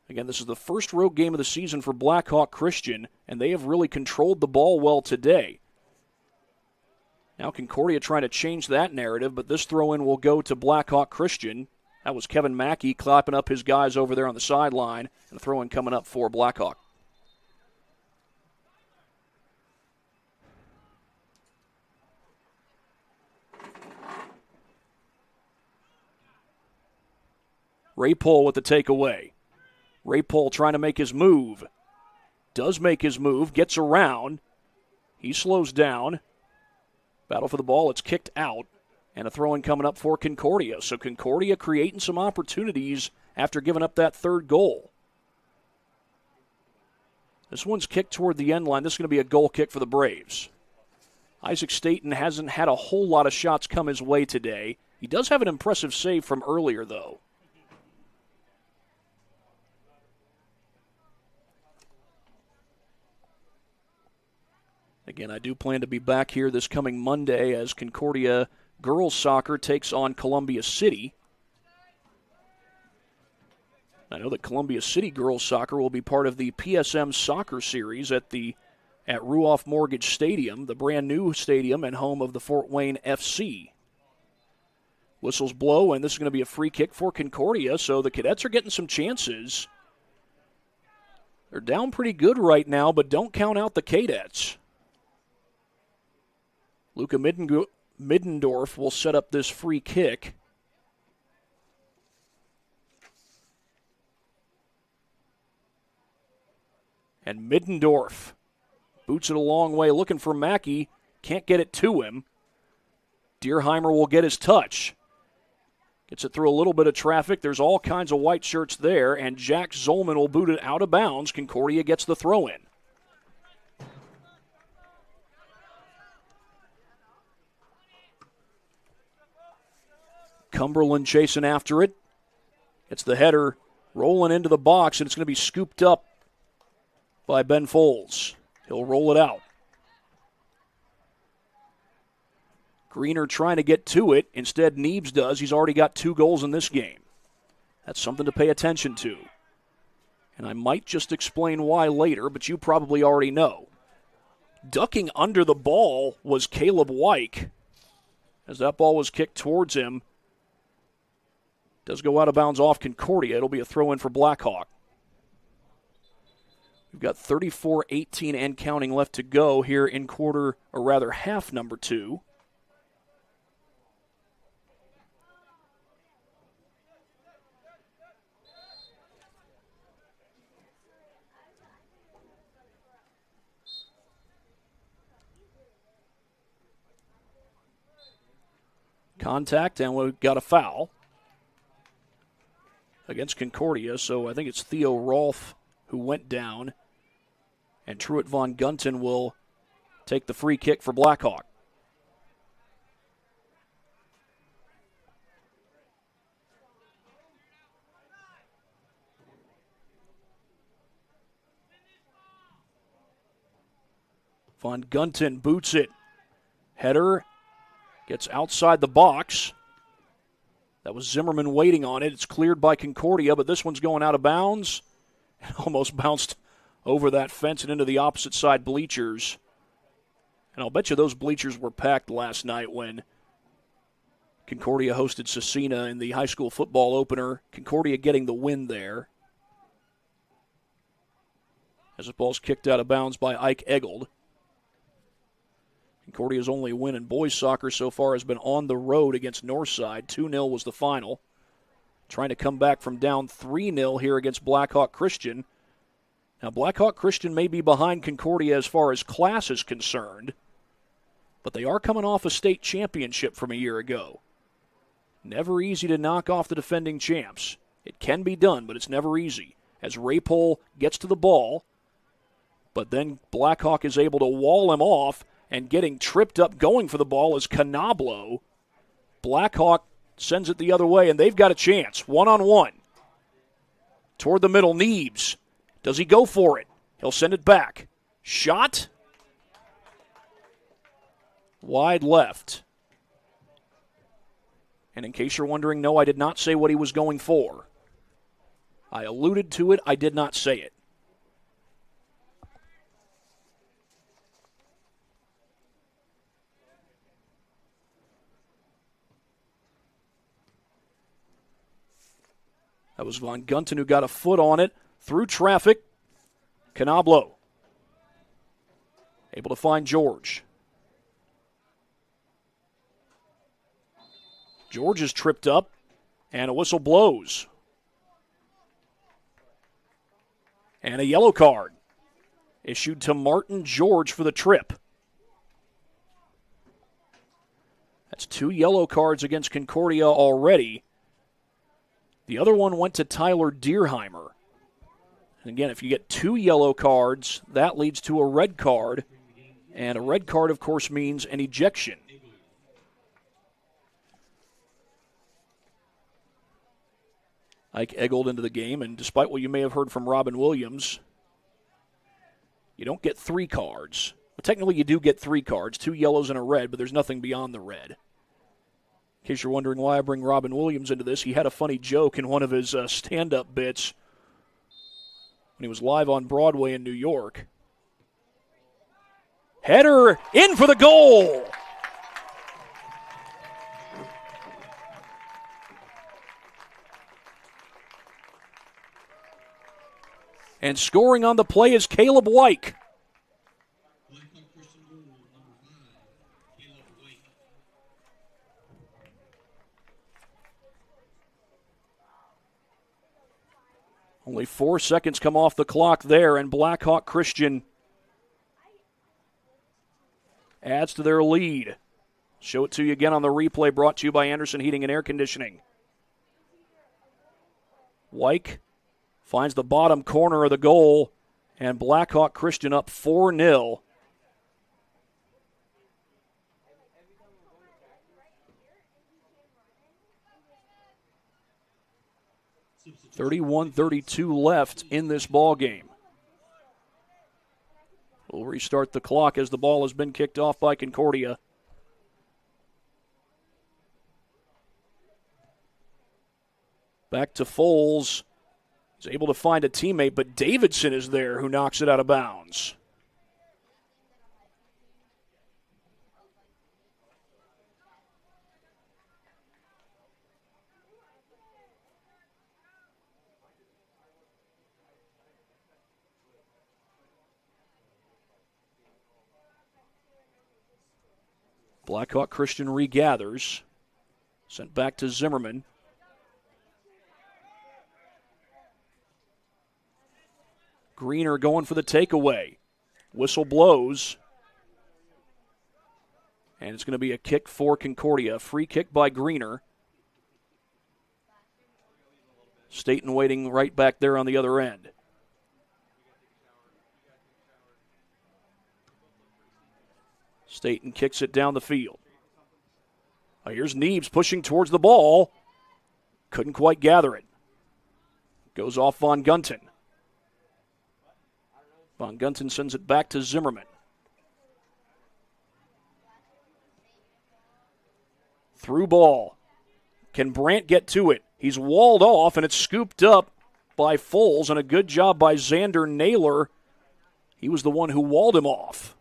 Again, this is the first road game of the season for Blackhawk Christian, and they have really controlled the ball well today. Now Concordia trying to change that narrative, but this throw-in will go to Blackhawk Christian. That was Kevin Mackey clapping up his guys over there on the sideline, and a throw-in coming up for Blackhawk. Ray Pohl with the takeaway. Ray Pohl trying to make his move. Does make his move, gets around. He slows down. Battle for the ball, it's kicked out. And a throw-in coming up for Concordia. So Concordia creating some opportunities after giving up that third goal. This one's kicked toward the end line. This is going to be a goal kick for the Braves. Isaac Staten hasn't had a whole lot of shots come his way today. He does have an impressive save from earlier, though. Again, I do plan to be back here this coming Monday as Concordia girls soccer takes on Columbia City. I know that Columbia City girls soccer will be part of the PSM soccer series at Ruoff Mortgage Stadium, the brand new stadium and home of the Fort Wayne FC. Whistles blow, and this is going to be a free kick for Concordia, so the Cadets are getting some chances. They're down pretty good right now, but don't count out the Cadets. Luca Middendorf will set up this free kick. And Middendorf boots it a long way, looking for Mackey. Can't get it to him. Dierheimer will get his touch. Gets it through a little bit of traffic. There's all kinds of white shirts there, and Jack Zolman will boot it out of bounds. Concordia gets the throw-in. Cumberland chasing after it. It's the header rolling into the box, and it's going to be scooped up by Ben Folds. He'll roll it out. Greener trying to get to it. Instead, Neebs does. He's already got 2 goals in this game. That's something to pay attention to. And I might just explain why later, but you probably already know. Ducking under the ball was Caleb Wyke. As that ball was kicked towards him, does go out of bounds off Concordia. It'll be a throw-in for Blackhawk. We've got 34-18 and counting left to go here in half number 2. Contact, and we've got a foul against Concordia, so I think it's Theo Rolfe who went down, and Truett Von Gunton will take the free kick for Blackhawk. Von Gunton boots it. Header gets outside the box. That was Zimmerman waiting on it. It's cleared by Concordia, but this one's going out of bounds. It almost bounced over that fence and into the opposite side bleachers. And I'll bet you those bleachers were packed last night when Concordia hosted Cecina in the high school football opener. Concordia getting the win there. As the ball's kicked out of bounds by Ike Eggold. Concordia's only win in boys soccer so far has been on the road against Northside. 2-0 was the final. Trying to come back from down 3-0 here against Blackhawk Christian. Now, Blackhawk Christian may be behind Concordia as far as class is concerned, but they are coming off a state championship from a year ago. Never easy to knock off the defending champs. It can be done, but it's never easy. As Raypole gets to the ball, but then Blackhawk is able to wall him off, and getting tripped up going for the ball is Canablo. Blackhawk sends it the other way, and they've got a chance. One-on-one. Toward the middle, Neebs. Does he go for it? He'll send it back. Shot. Wide left. And in case you're wondering, no, I did not say what he was going for. I alluded to it. I did not say it. That was Von Gunton who got a foot on it. Through traffic. Canablo. Able to find George. George is tripped up, and a whistle blows. And a yellow card issued to Martin George for the trip. That's 2 yellow cards against Concordia already. The other one went to Tyler Deerheimer. And again, if you get 2 yellow cards, that leads to a red card. And a red card, of course, means an ejection. Ike Eggold into the game, and despite what you may have heard from Robin Williams, you don't get 3 cards. Well, technically, you do get 3 cards, 2 yellows and a red, but there's nothing beyond the red. In case you're wondering why I bring Robin Williams into this, he had a funny joke in one of his stand-up bits when he was live on Broadway in New York. Header in for the goal! And scoring on the play is Caleb Wyke. Only 4 seconds come off the clock there, and Blackhawk Christian adds to their lead. Show it to you again on the replay, brought to you by Anderson Heating and Air Conditioning. Wyke finds the bottom corner of the goal, and Blackhawk Christian up 4-0. .31-32 left in this ball game. We'll restart the clock as the ball has been kicked off by Concordia. Back to Foles. He's able to find a teammate, but Davidson is there who knocks it out of bounds. Blackhawk Christian regathers. Sent back to Zimmerman. Greener going for the takeaway. Whistle blows. And it's going to be a kick for Concordia. A free kick by Greener. Staten waiting right back there on the other end. Staten kicks it down the field. Here's Neebs pushing towards the ball. Couldn't quite gather it. Goes off Von Gunton. Von Gunton sends it back to Zimmerman. Through ball. Can Brandt get to it? He's walled off, and it's scooped up by Foles, and a good job by Xander Naylor. He was the one who walled him off.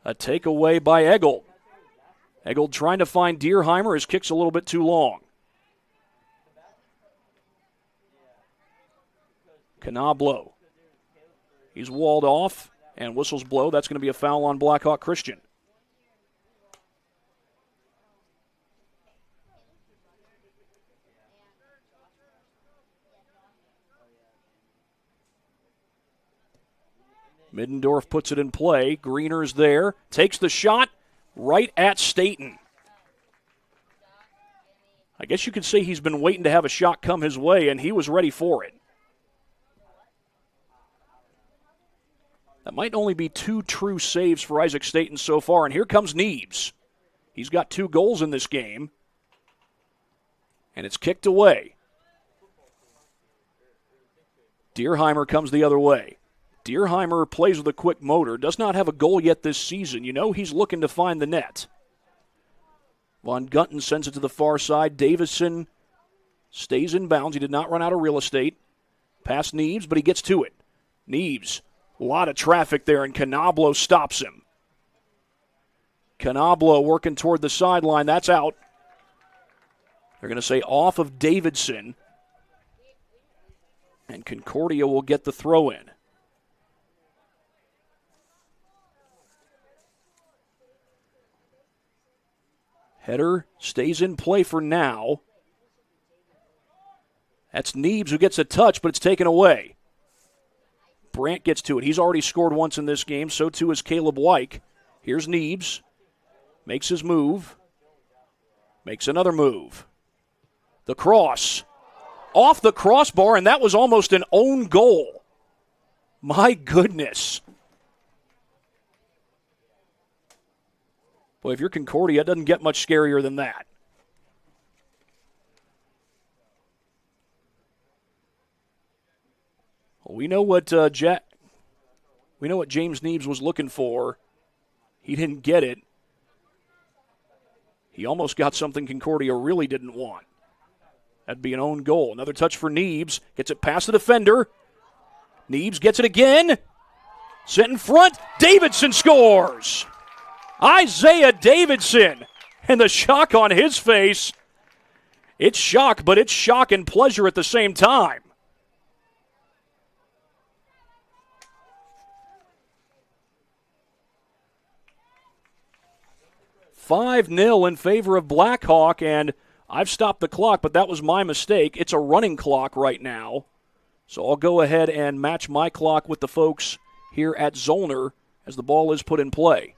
A takeaway by Eggold. Eggold trying to find Dierheimer. His kick's a little bit too long. Canablo. He's walled off, and whistles blow. That's going to be a foul on Blackhawk Christian. Middendorf puts it in play. Greener's there. Takes the shot right at Staten. I guess you could say he's been waiting to have a shot come his way, and he was ready for it. That might only be 2 true saves for Isaac Staten so far, and here comes Neebs. He's got 2 goals in this game, and it's kicked away. Dierheimer comes the other way. Dierheimer plays with a quick motor, does not have a goal yet this season. You know he's looking to find the net. Von Gunton sends it to the far side. Davison stays in bounds. He did not run out of real estate. Past Neebs, but he gets to it. Neebs, a lot of traffic there, and Canablo stops him. Canablo working toward the sideline. That's out. They're going to say off of Davidson. And Concordia will get the throw in. Header stays in play for now. That's Neebs who gets a touch, but it's taken away. Brandt gets to it. He's already scored once in this game. So too is Caleb Wyke. Here's Neebs. Makes his move. Makes another move. The cross. Off the crossbar, and that was almost an own goal. My goodness. Boy, if you're Concordia, it doesn't get much scarier than that. Well, we know what James Neebs was looking for. He didn't get it. He almost got something Concordia really didn't want. That'd be an own goal. Another touch for Neebs. Gets it past the defender. Neebs gets it again. Sent in front. Davidson scores. Isaiah Davidson. And the shock on his face. It's shock, but it's shock and pleasure at the same time. $5-0 in favor of Blackhawk, and I've stopped the clock, but that was my mistake. It's a running clock right now. So I'll go ahead and match my clock with the folks here at Zollner as the ball is put in play.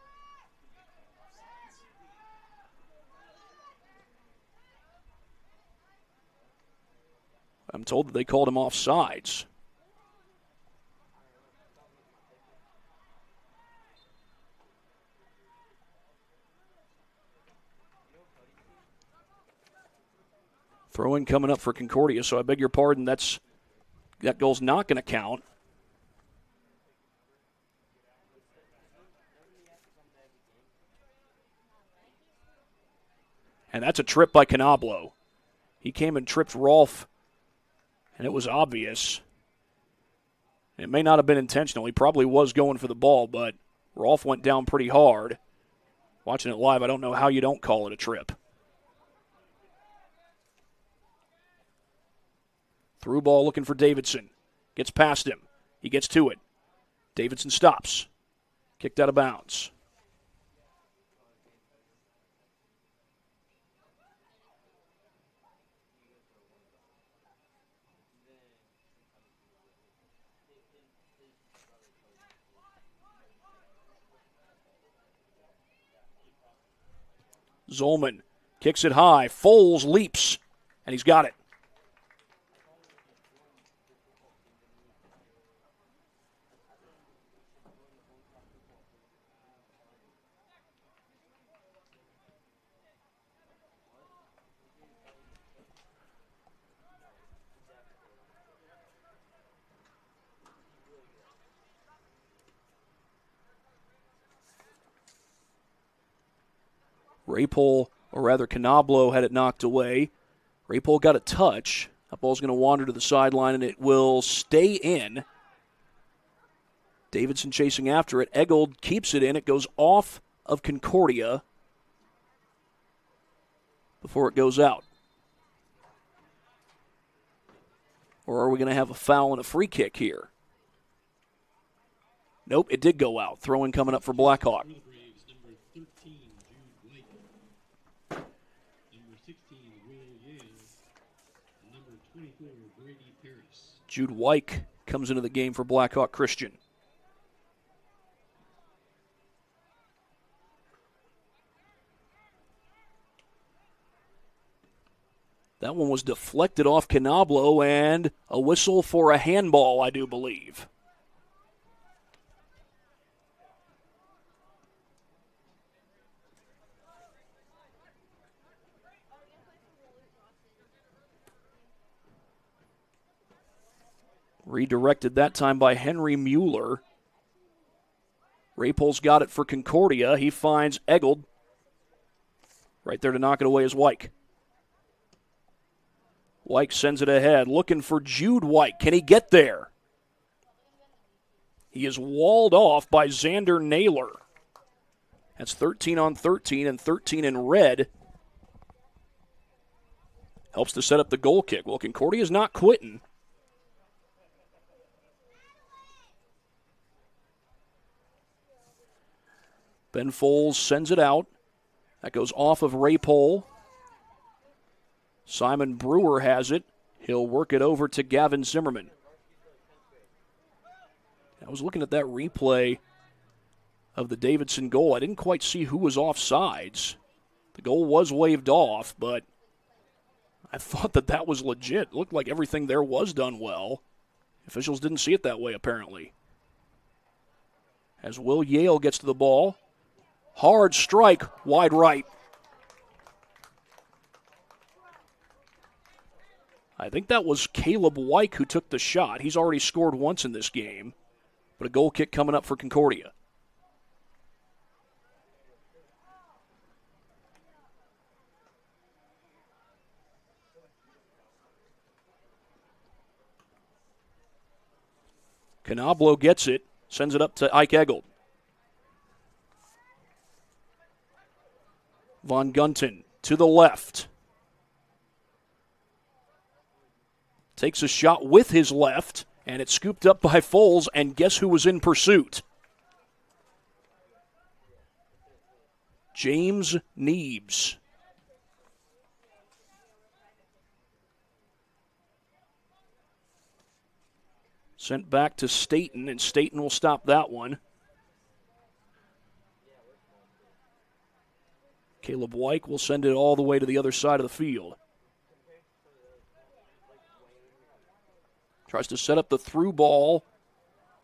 I'm told that they called him offsides. Throw-in coming up for Concordia, so I beg your pardon, that goal's not going to count. And that's a trip by Canablo. He came and tripped Rolfe, and it was obvious. It may not have been intentional. He probably was going for the ball, but Rolfe went down pretty hard. Watching it live, I don't know how you don't call it a trip. Through ball looking for Davidson. Gets past him. He gets to it. Davidson stops. Kicked out of bounds. Zollman kicks it high. Foles leaps, and he's got it. Rapole, or rather Canablo, had it knocked away. Rapole got a touch. That ball's going to wander to the sideline, and it will stay in. Davidson chasing after it. Eggold keeps it in. It goes off of Concordia before it goes out. Or are we going to have a foul and a free kick here? Nope, it did go out. Throw-in coming up for Blackhawk. Jude Wyke comes into the game for Blackhawk Christian. That one was deflected off Canablo, and a whistle for a handball, I do believe. Redirected that time by Henry Mueller. Rapol's got it for Concordia. He finds Eggold. Right there to knock it away is Wyke. Wyke sends it ahead, looking for Jude Wyke. Can he get there? He is walled off by Xander Naylor. That's 13 on 13 and 13 in red. Helps to set up the goal kick. Well, Concordia's not quitting. Ben Foles sends it out. That goes off of Rapol. Simon Brewer has it. He'll work it over to Gavin Zimmerman. I was looking at that replay of the Davidson goal. I didn't quite see who was offsides. The goal was waved off, but I thought that was legit. It looked like everything there was done well. Officials didn't see it that way, apparently. As Will Yale gets to the ball. Hard strike, wide right. I think that was Caleb Wyke who took the shot. He's already scored once in this game, but a goal kick coming up for Concordia. Canablo gets it, sends it up to Ike Eggold. Von Gunten to the left. Takes a shot with his left, and it's scooped up by Foles, and guess who was in pursuit? James Neebs. Sent back to Staten, and Staten will stop that one. Caleb Wyke will send it all the way to the other side of the field. Tries to set up the through ball.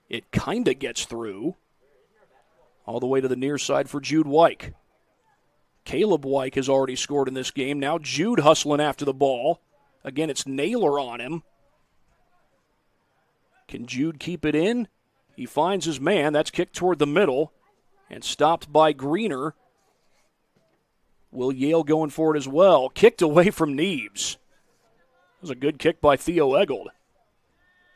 It kind of gets through. All the way to the near side for Jude Wyke. Caleb Wyke has already scored in this game. Now Jude hustling after the ball. Again, it's Naylor on him. Can Jude keep it in? He finds his man. That's kicked toward the middle and stopped by Greener. Will Yale going for it as well. Kicked away from Neebs. That was a good kick by Theo Eggold.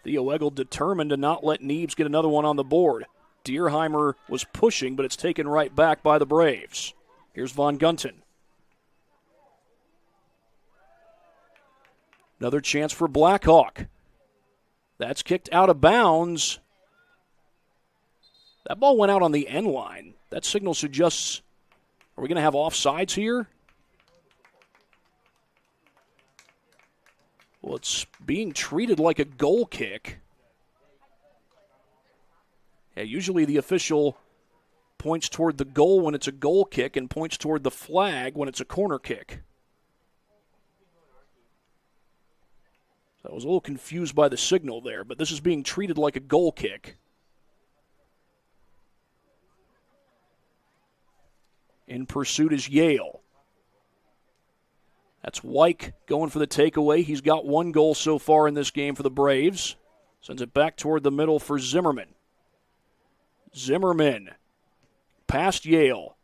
Theo Eggold determined to not let Neebs get another one on the board. Dierheimer was pushing, but it's taken right back by the Braves. Here's Von Gunten. Another chance for Blackhawk. That's kicked out of bounds. That ball went out on the end line. That signal suggests, are we going to have offsides here? Well, it's being treated like a goal kick. Yeah, usually the official points toward the goal when it's a goal kick and points toward the flag when it's a corner kick. So I was a little confused by the signal there, but this is being treated like a goal kick. In pursuit is Yale. That's Wyke going for the takeaway. He's got one goal so far in this game for the Braves. Sends it back toward the middle for Zimmerman. Zimmerman past Yale.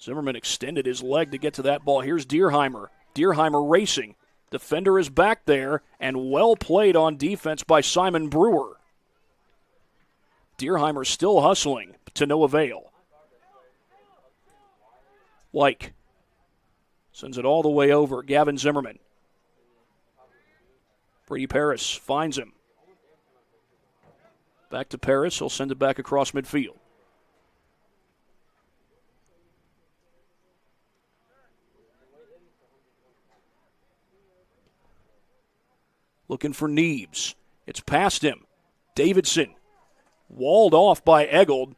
Zimmerman extended his leg to get to that ball. Here's Dierheimer. Dierheimer racing. Defender is back there, and well played on defense by Simon Brewer. Deerheimer still hustling to no avail. Wyke sends it all the way over. Gavin Zimmerman. Brady Paris finds him. Back to Paris. He'll send it back across midfield. Looking for Neebs. It's past him. Davidson walled off by Eggold.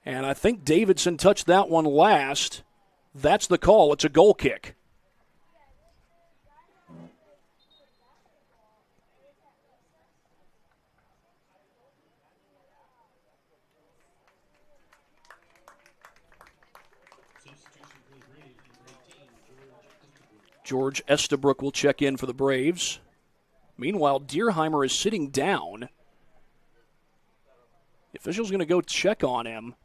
And I think Davidson touched that one last. That's the call. It's a goal kick. George Estabrook will check in for the Braves. Meanwhile, Deerheimer is sitting down. The official's going to go check on him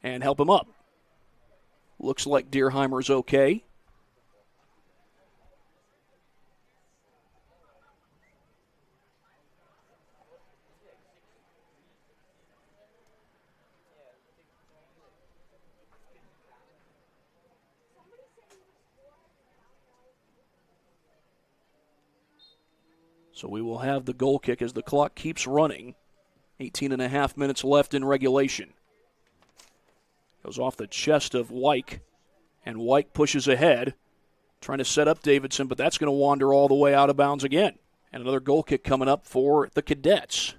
and help him up. Looks like Deerheimer's okay. So we will have the goal kick as the clock keeps running. 18 and a half minutes left in regulation. Goes off the chest of Wyke, and Wyke pushes ahead, trying to set up Davidson, but that's going to wander all the way out of bounds again. And another goal kick coming up for the Cadets.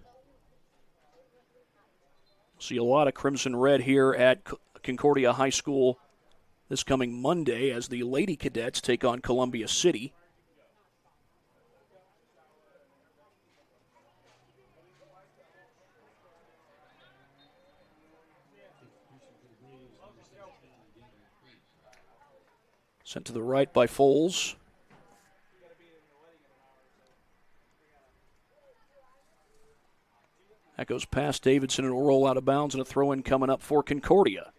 See a lot of crimson red here at Concordia High School this coming Monday as the Lady Cadets take on Columbia City. Sent to the right by Foles. That goes past Davidson and will roll out of bounds, and a throw-in coming up for Concordia.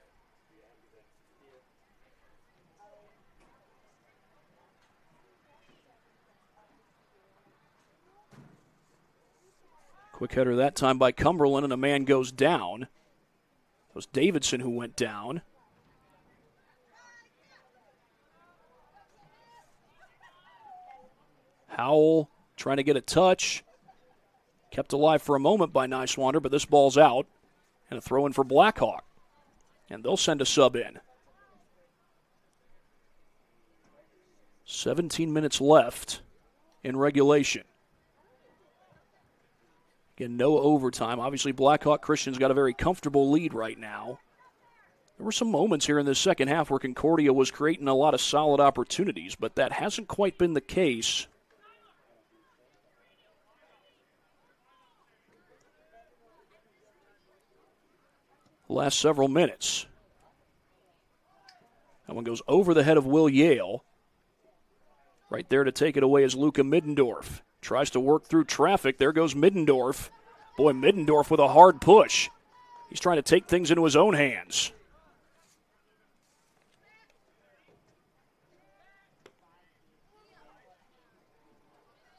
Quick header that time by Cumberland, and a man goes down. It was Davidson who went down. Howell trying to get a touch. Kept alive for a moment by Niswander, but this ball's out. And a throw in for Blackhawk. And they'll send a sub in. 17 minutes left in regulation. Again, no overtime. Obviously, Blackhawk Christian's got a very comfortable lead right now. There were some moments here in the second half where Concordia was creating a lot of solid opportunities, but that hasn't quite been the case. Last several minutes. That one goes over the head of Will Yale. Right there to take it away is Luca Middendorf. Tries to work through traffic. There goes Middendorf. Boy, Middendorf with a hard push. He's trying to take things into his own hands.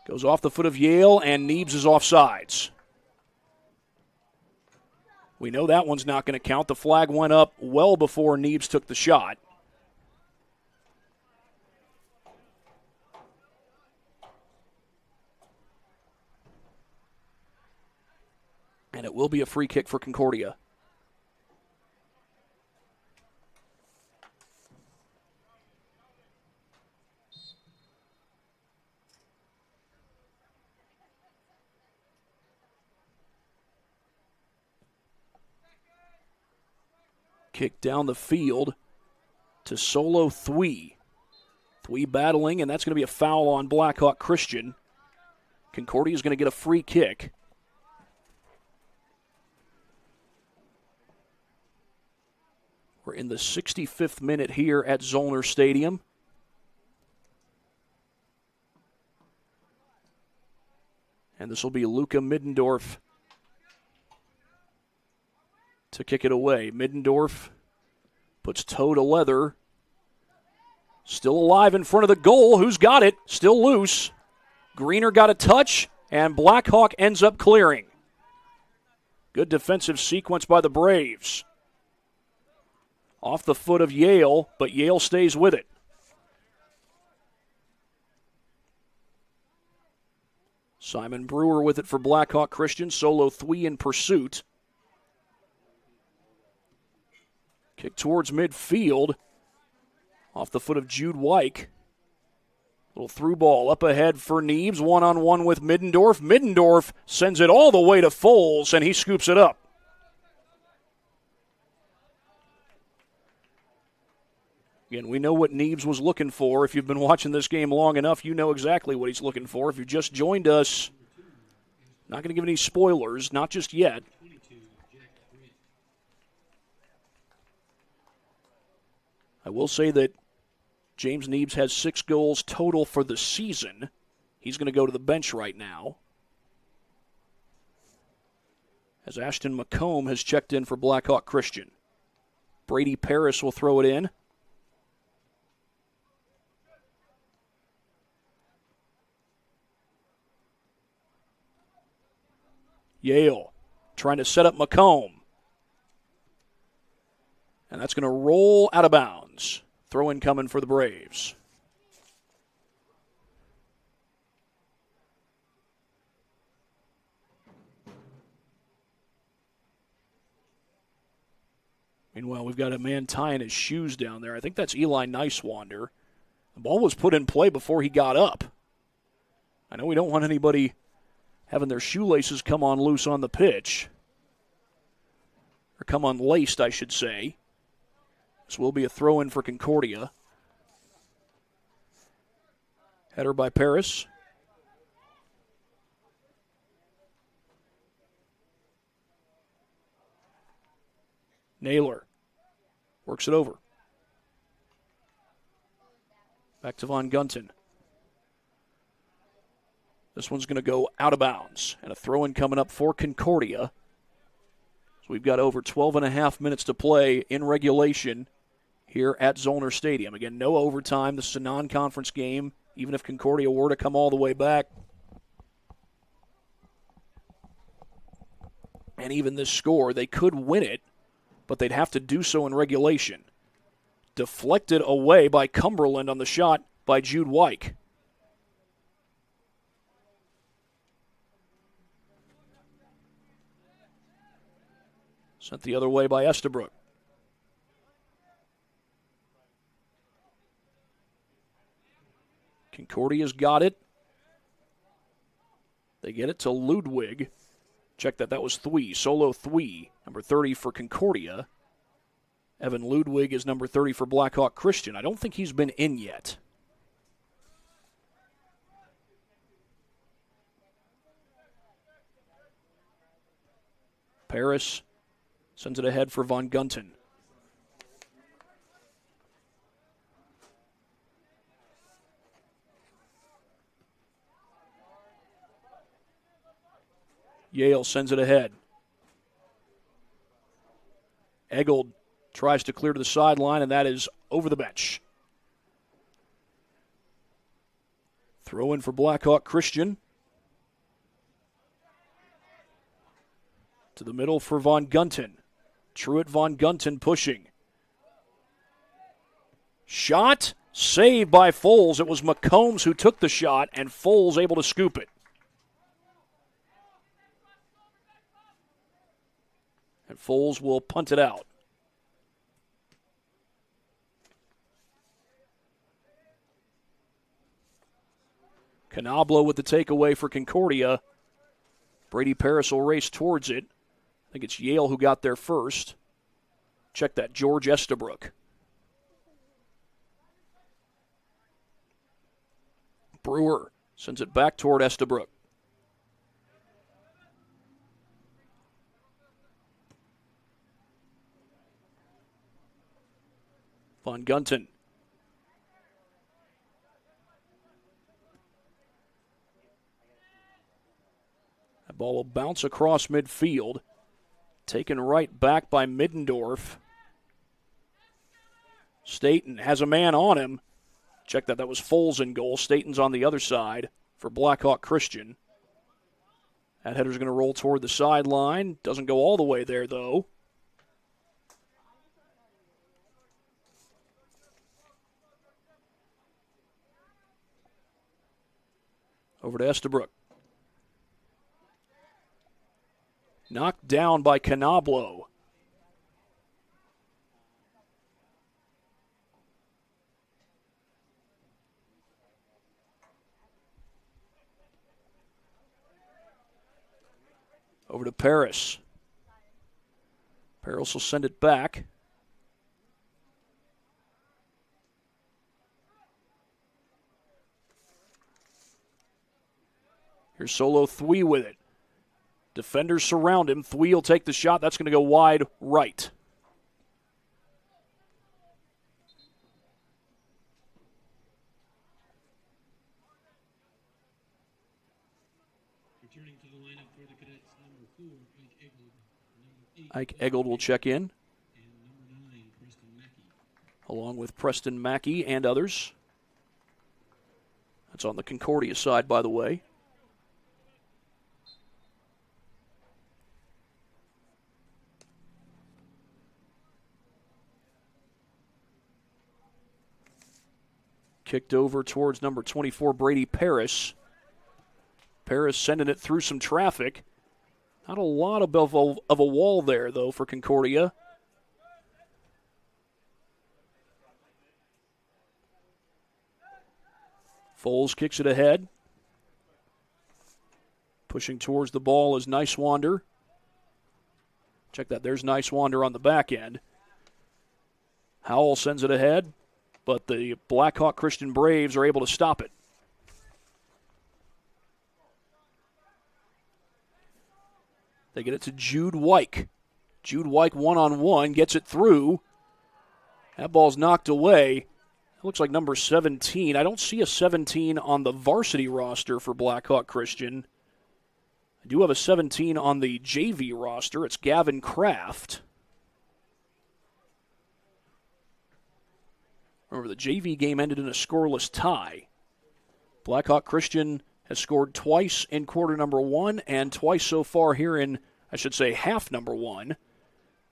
Goes off the foot of Yale, and Neebs is offsides. We know that one's not going to count. The flag went up well before Neebs took the shot. And it will be a free kick for Concordia. Kick down the field to Solo Thwee. Thwee battling, and that's going to be a foul on Blackhawk Christian. Concordia is going to get a free kick. We're in the 65th minute here at Zollner Stadium. And this will be Luca Middendorf to kick it away. Middendorf puts toe to leather. Still alive in front of the goal. Who's got it? Still loose. Greener got a touch, and Blackhawk ends up clearing. Good defensive sequence by the Braves. Off the foot of Yale, but Yale stays with it. Simon Brewer with it for Blackhawk Christian. Solo Thwee in pursuit. Kick towards midfield. Off the foot of Jude Wyke. Little through ball up ahead for Neebs. One-on-one with Middendorf. Middendorf sends it all the way to Foles, and he scoops it up. Again, we know what Neebs was looking for. If you've been watching this game long enough, you know exactly what he's looking for. If you just joined us, not going to give any spoilers, not just yet. I will say that James Neebs has 6 goals total for the season. He's going to go to the bench right now. As Ashton McComb has checked in for Blackhawk Christian. Brady Paris will throw it in. Yale trying to set up McComb. And that's going to roll out of bounds. Throw in coming for the Braves. Meanwhile, we've got a man tying his shoes down there. I think that's Eli Nicewander. The ball was put in play before he got up. I know we don't want anybody having their shoelaces come on loose on the pitch. Or come unlaced, I should say. This will be a throw-in for Concordia. Header by Paris. Naylor works it over. Back to Von Gunton. This one's going to go out of bounds. And a throw-in coming up for Concordia. So we've got over 12 and a half minutes to play in regulation here at Zollner Stadium. Again, no overtime. This is a non-conference game, even if Concordia were to come all the way back. And even this score, they could win it, but they'd have to do so in regulation. Deflected away by Cumberland on the shot by Jude Wyke. Sent the other way by Estabrook. Concordia's got it. They get it to Ludwig. Check that. That was Thwee. Solo Thwee, number 30 for Concordia. Evan Ludwig is number 30 for Blackhawk Christian. I don't think he's been in yet. Paris sends it ahead for Von Gunton. Yale sends it ahead. Eggold tries to clear to the sideline, and that is over the bench. Throw in for Blackhawk Christian. To the middle for Von Gunton. Truett Von Gunton pushing. Shot, saved by Foles. It was McCombs who took the shot, and Foles able to scoop it. And Foles will punt it out. Canablo with the takeaway for Concordia. Brady Paris will race towards it. I think it's Yale who got there first. Check that, George Estabrook. Brewer sends it back toward Estabrook. Von Gunton. That ball will bounce across midfield. Taken right back by Middendorf. Staten has a man on him. Check that. That was Foles in goal. Staten's on the other side for Blackhawk Christian. That header's going to roll toward the sideline. Doesn't go all the way there, though. Over to Estabrook. Knocked down by Canablo. Over to Paris. Paris will send it back. Here's Solo Thwee with it. Defenders surround him. Thwee will take the shot. That's going to go wide right. Returning to the lineup for the Cadets, number 4, Ike Eggold. Number 8, Ike Eggold will check in, and number 9, Preston Mackey. along with Preston Mackey and others. That's on the Concordia side, by the way. Kicked over towards number 24, Brady Paris. Paris sending it through some traffic. Not a lot of a wall there, though, for Concordia. Foles kicks it ahead. Pushing towards the ball is Nicewander. Check that. There's Nicewander on the back end. Howell sends it ahead, but the Blackhawk Christian Braves are able to stop it. They get it to Jude Wyke. Jude Wyke one-on-one, gets it through. That ball's knocked away. It looks like number 17. I don't see a 17 on the varsity roster for Blackhawk Christian. I do have a 17 on the JV roster. It's Gavin Kraft. Remember, the JV game ended in a scoreless tie. Blackhawk Christian has scored twice in quarter number 1 and twice so far here in, I should say, half number 1. They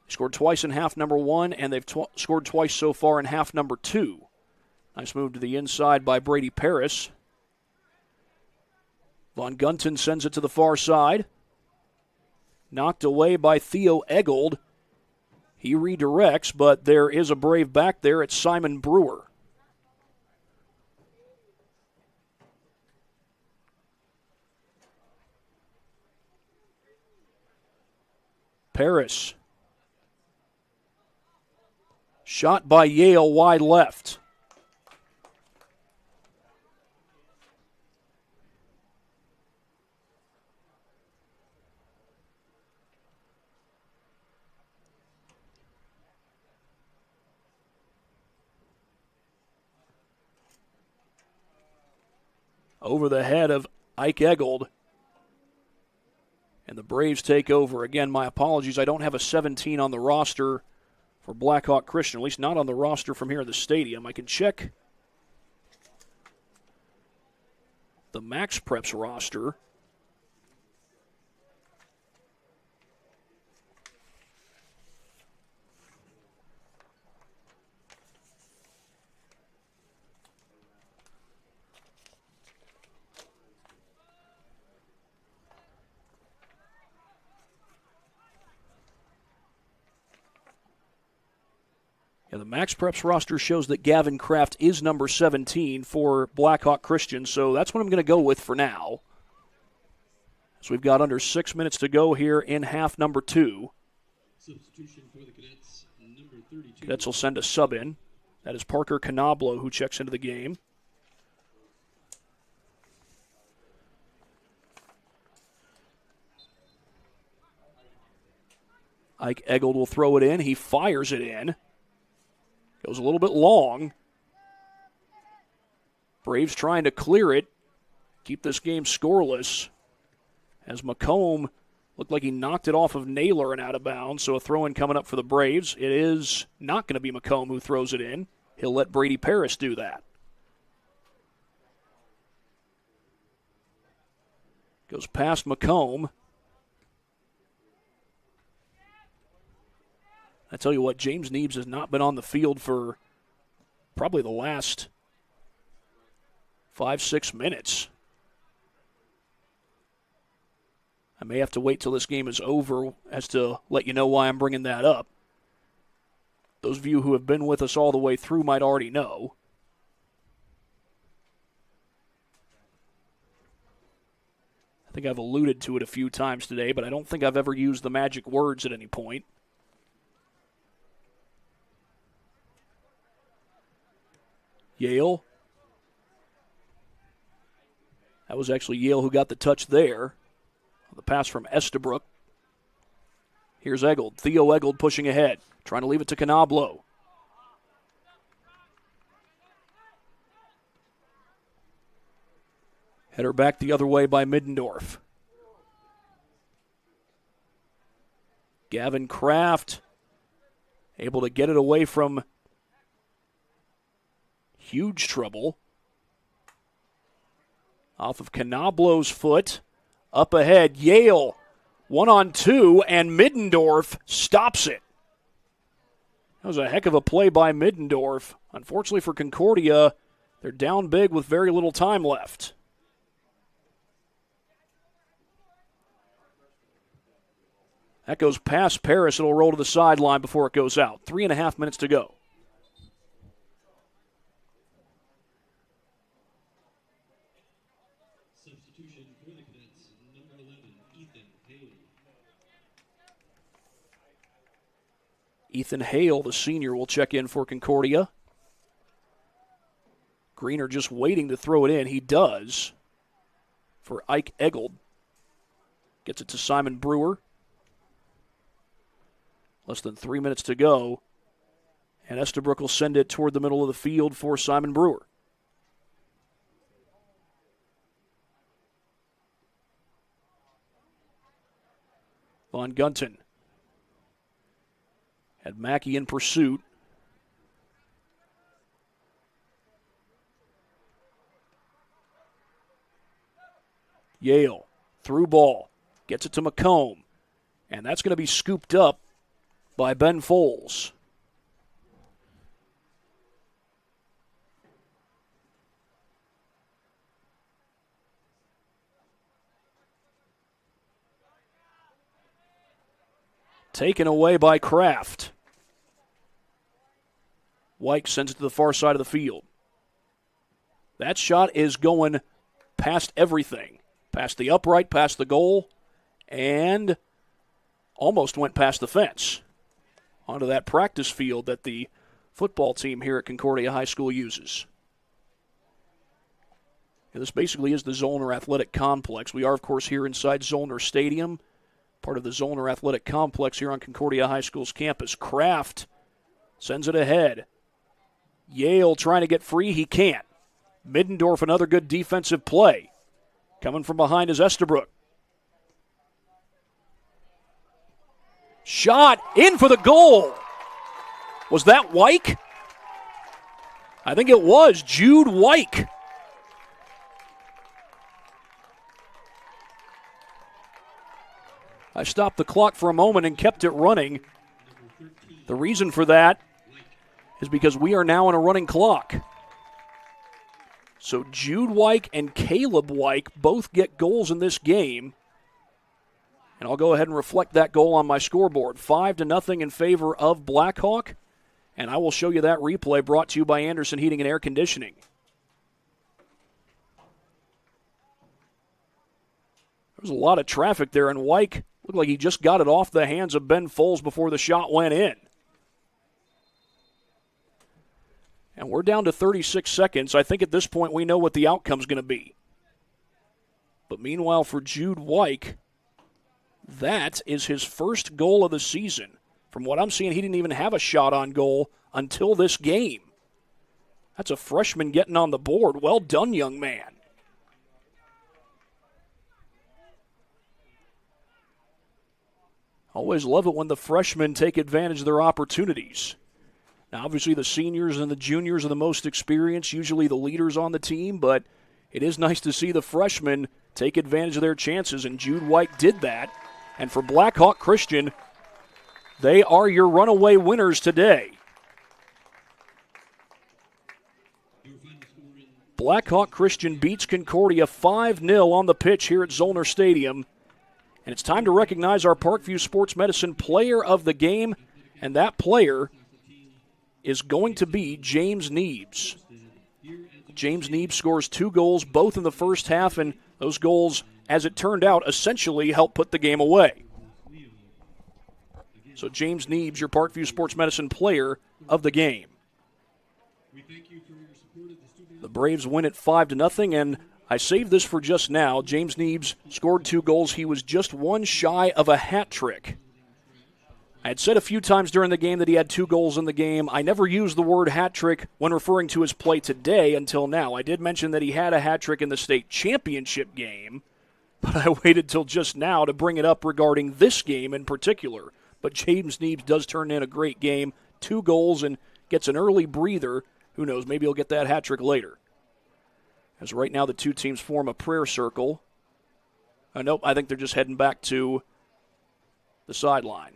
scored twice in half number 1, and they've scored twice so far in half number 2. Nice move to the inside by Brady Paris. Von Gunton sends it to the far side. Knocked away by Theo Eggold. He redirects, but there is a Brave back there. It's Simon Brewer. Paris. Shot by Yale wide left. Over the head of Ike Eggold. And the Braves take over. Again, my apologies. I don't have a 17 on the roster for Blackhawk Christian, at least not on the roster from here at the stadium. I can check the Max Preps roster. Yeah, the Max Preps roster shows that Gavin Kraft is number 17 for Blackhawk Christian, so that's what I'm going to go with for now. So we've got under 6 minutes to go here in half number 2. Substitution for the Cadets, number 32. Cadets will send a sub in. That is Parker Canablo who checks into the game. Ike Eggold will throw it in. He fires it in. Goes a little bit long. Braves trying to clear it. Keep this game scoreless. As McComb looked like he knocked it off of Naylor and out of bounds, so a throw-in coming up for the Braves. It is not going to be McComb who throws it in. He'll let Brady Paris do that. Goes past McComb. I tell you what, James Neebs has not been on the field for probably the last 5-6 minutes. I may have to wait till this game is over as to let you know why I'm bringing that up. Those of you who have been with us all the way through might already know. I think I've alluded to it a few times today, but I don't think I've ever used the magic words at any point. Yale. That was actually Yale who got the touch there. The pass from Estabrook. Here's Eggold. Theo Eggold pushing ahead, trying to leave it to Canablo. Header back the other way by Middendorf. Gavin Kraft able to get it away from huge trouble. Off of Canablo's foot. Up ahead, Yale 1-on-2, and Middendorf stops it. That was a heck of a play by Middendorf. Unfortunately for Concordia, they're down big with very little time left. That goes past Paris. It'll roll to the sideline before it goes out. 3.5 minutes to go. Substitution for the Cadets, number 11, Ethan Hale. Ethan Hale, the senior, will check in for Concordia. Greener just waiting to throw it in. He does for Ike Eggold. Gets it to Simon Brewer. Less than 3 minutes to go. And Estabrook will send it toward the middle of the field for Simon Brewer. Von Gunton had Mackey in pursuit. Yale, through ball, gets it to McComb, and that's going to be scooped up by Ben Foles. Taken away by Kraft. White sends it to the far side of the field. That shot is going past everything. Past the upright, past the goal, and almost went past the fence. Onto that practice field that the football team here at Concordia High School uses. And this basically is the Zollner Athletic Complex. We are, of course, here inside Zollner Stadium, part of the Zollner Athletic Complex here on Concordia High School's campus. Kraft sends it ahead. Yale trying to get free. He can't. Middendorf, another good defensive play. Coming from behind is Estabrook. Shot in for the goal. Was that Wyke? I think it was Jude Wyke. I stopped the clock for a moment and kept it running. The reason for that is because we are now on a running clock. So Jude Wyke and Caleb Wyke both get goals in this game. And I'll go ahead and reflect that goal on my scoreboard. 5-0 in favor of Blackhawk. And I will show you that replay brought to you by Anderson Heating and Air Conditioning. There was a lot of traffic there, and Wyke looked like he just got it off the hands of Ben Foles before the shot went in. And we're down to 36 seconds. I think at this point we know what the outcome's going to be. But meanwhile, for Jude Wyke, that is his first goal of the season. From what I'm seeing, he didn't even have a shot on goal until this game. That's a freshman getting on the board. Well done, young man. Always love it when the freshmen take advantage of their opportunities. Now, obviously, the seniors and the juniors are the most experienced, usually the leaders on the team, but it is nice to see the freshmen take advantage of their chances, and Jude Wyke did that. And for Blackhawk Christian, They are your runaway winners today. Blackhawk Christian beats Concordia 5-0 on the pitch here at Zollner Stadium. And it's time to recognize our Parkview Sports Medicine player of the game, and that player is going to be James Neebs. James Neebs scores 2 goals, both in the first half, and those goals, as it turned out, essentially helped put the game away. So James Neebs, your Parkview Sports Medicine player of the game. The Braves win it 5-0, and I saved this for just now. James Neebs scored 2 goals. He was just one shy of a hat trick. I had said a few times during the game that he had 2 goals in the game. I never used the word hat trick when referring to his play today until now. I did mention that he had a hat trick in the state championship game, but I waited till just now to bring it up regarding this game in particular. But James Neebs does turn in a great game, 2 goals, and gets an early breather. Who knows, maybe he'll get that hat trick later. As right now the two teams form a prayer circle. Nope, I think they're just heading back to the sideline.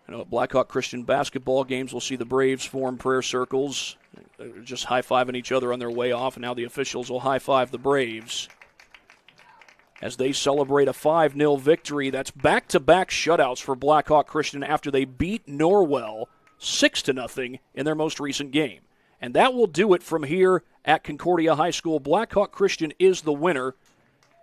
I know at Blackhawk Christian basketball games, we'll see the Braves form prayer circles. They're just high-fiving each other on their way off, and now the officials will high-five the Braves as they celebrate a 5-0 victory. That's back-to-back shutouts for Blackhawk Christian after they beat Norwell 6-0 in their most recent game. And that will do it from here at Concordia High School. Blackhawk Christian is the winner.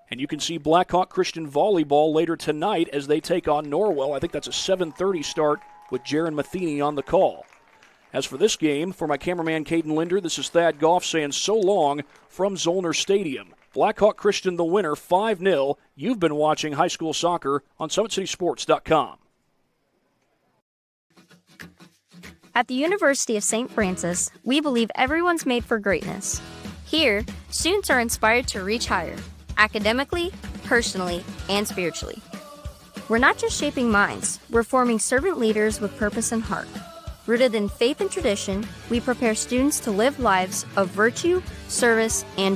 And you can see Blackhawk Christian volleyball later tonight as they take on Norwell. I think that's a 7:30 start with Jaron Matheny on the call. As for this game, for my cameraman Caden Linder, this is Thad Goff saying so long from Zollner Stadium. Blackhawk Christian the winner, 5-0. You've been watching high school soccer on SummitCitySports.com. At the University of St. Francis, we believe everyone's made for greatness. Here, students are inspired to reach higher, academically, personally, and spiritually. We're not just shaping minds, we're forming servant leaders with purpose and heart. Rooted in faith and tradition, we prepare students to live lives of virtue, service, and joy.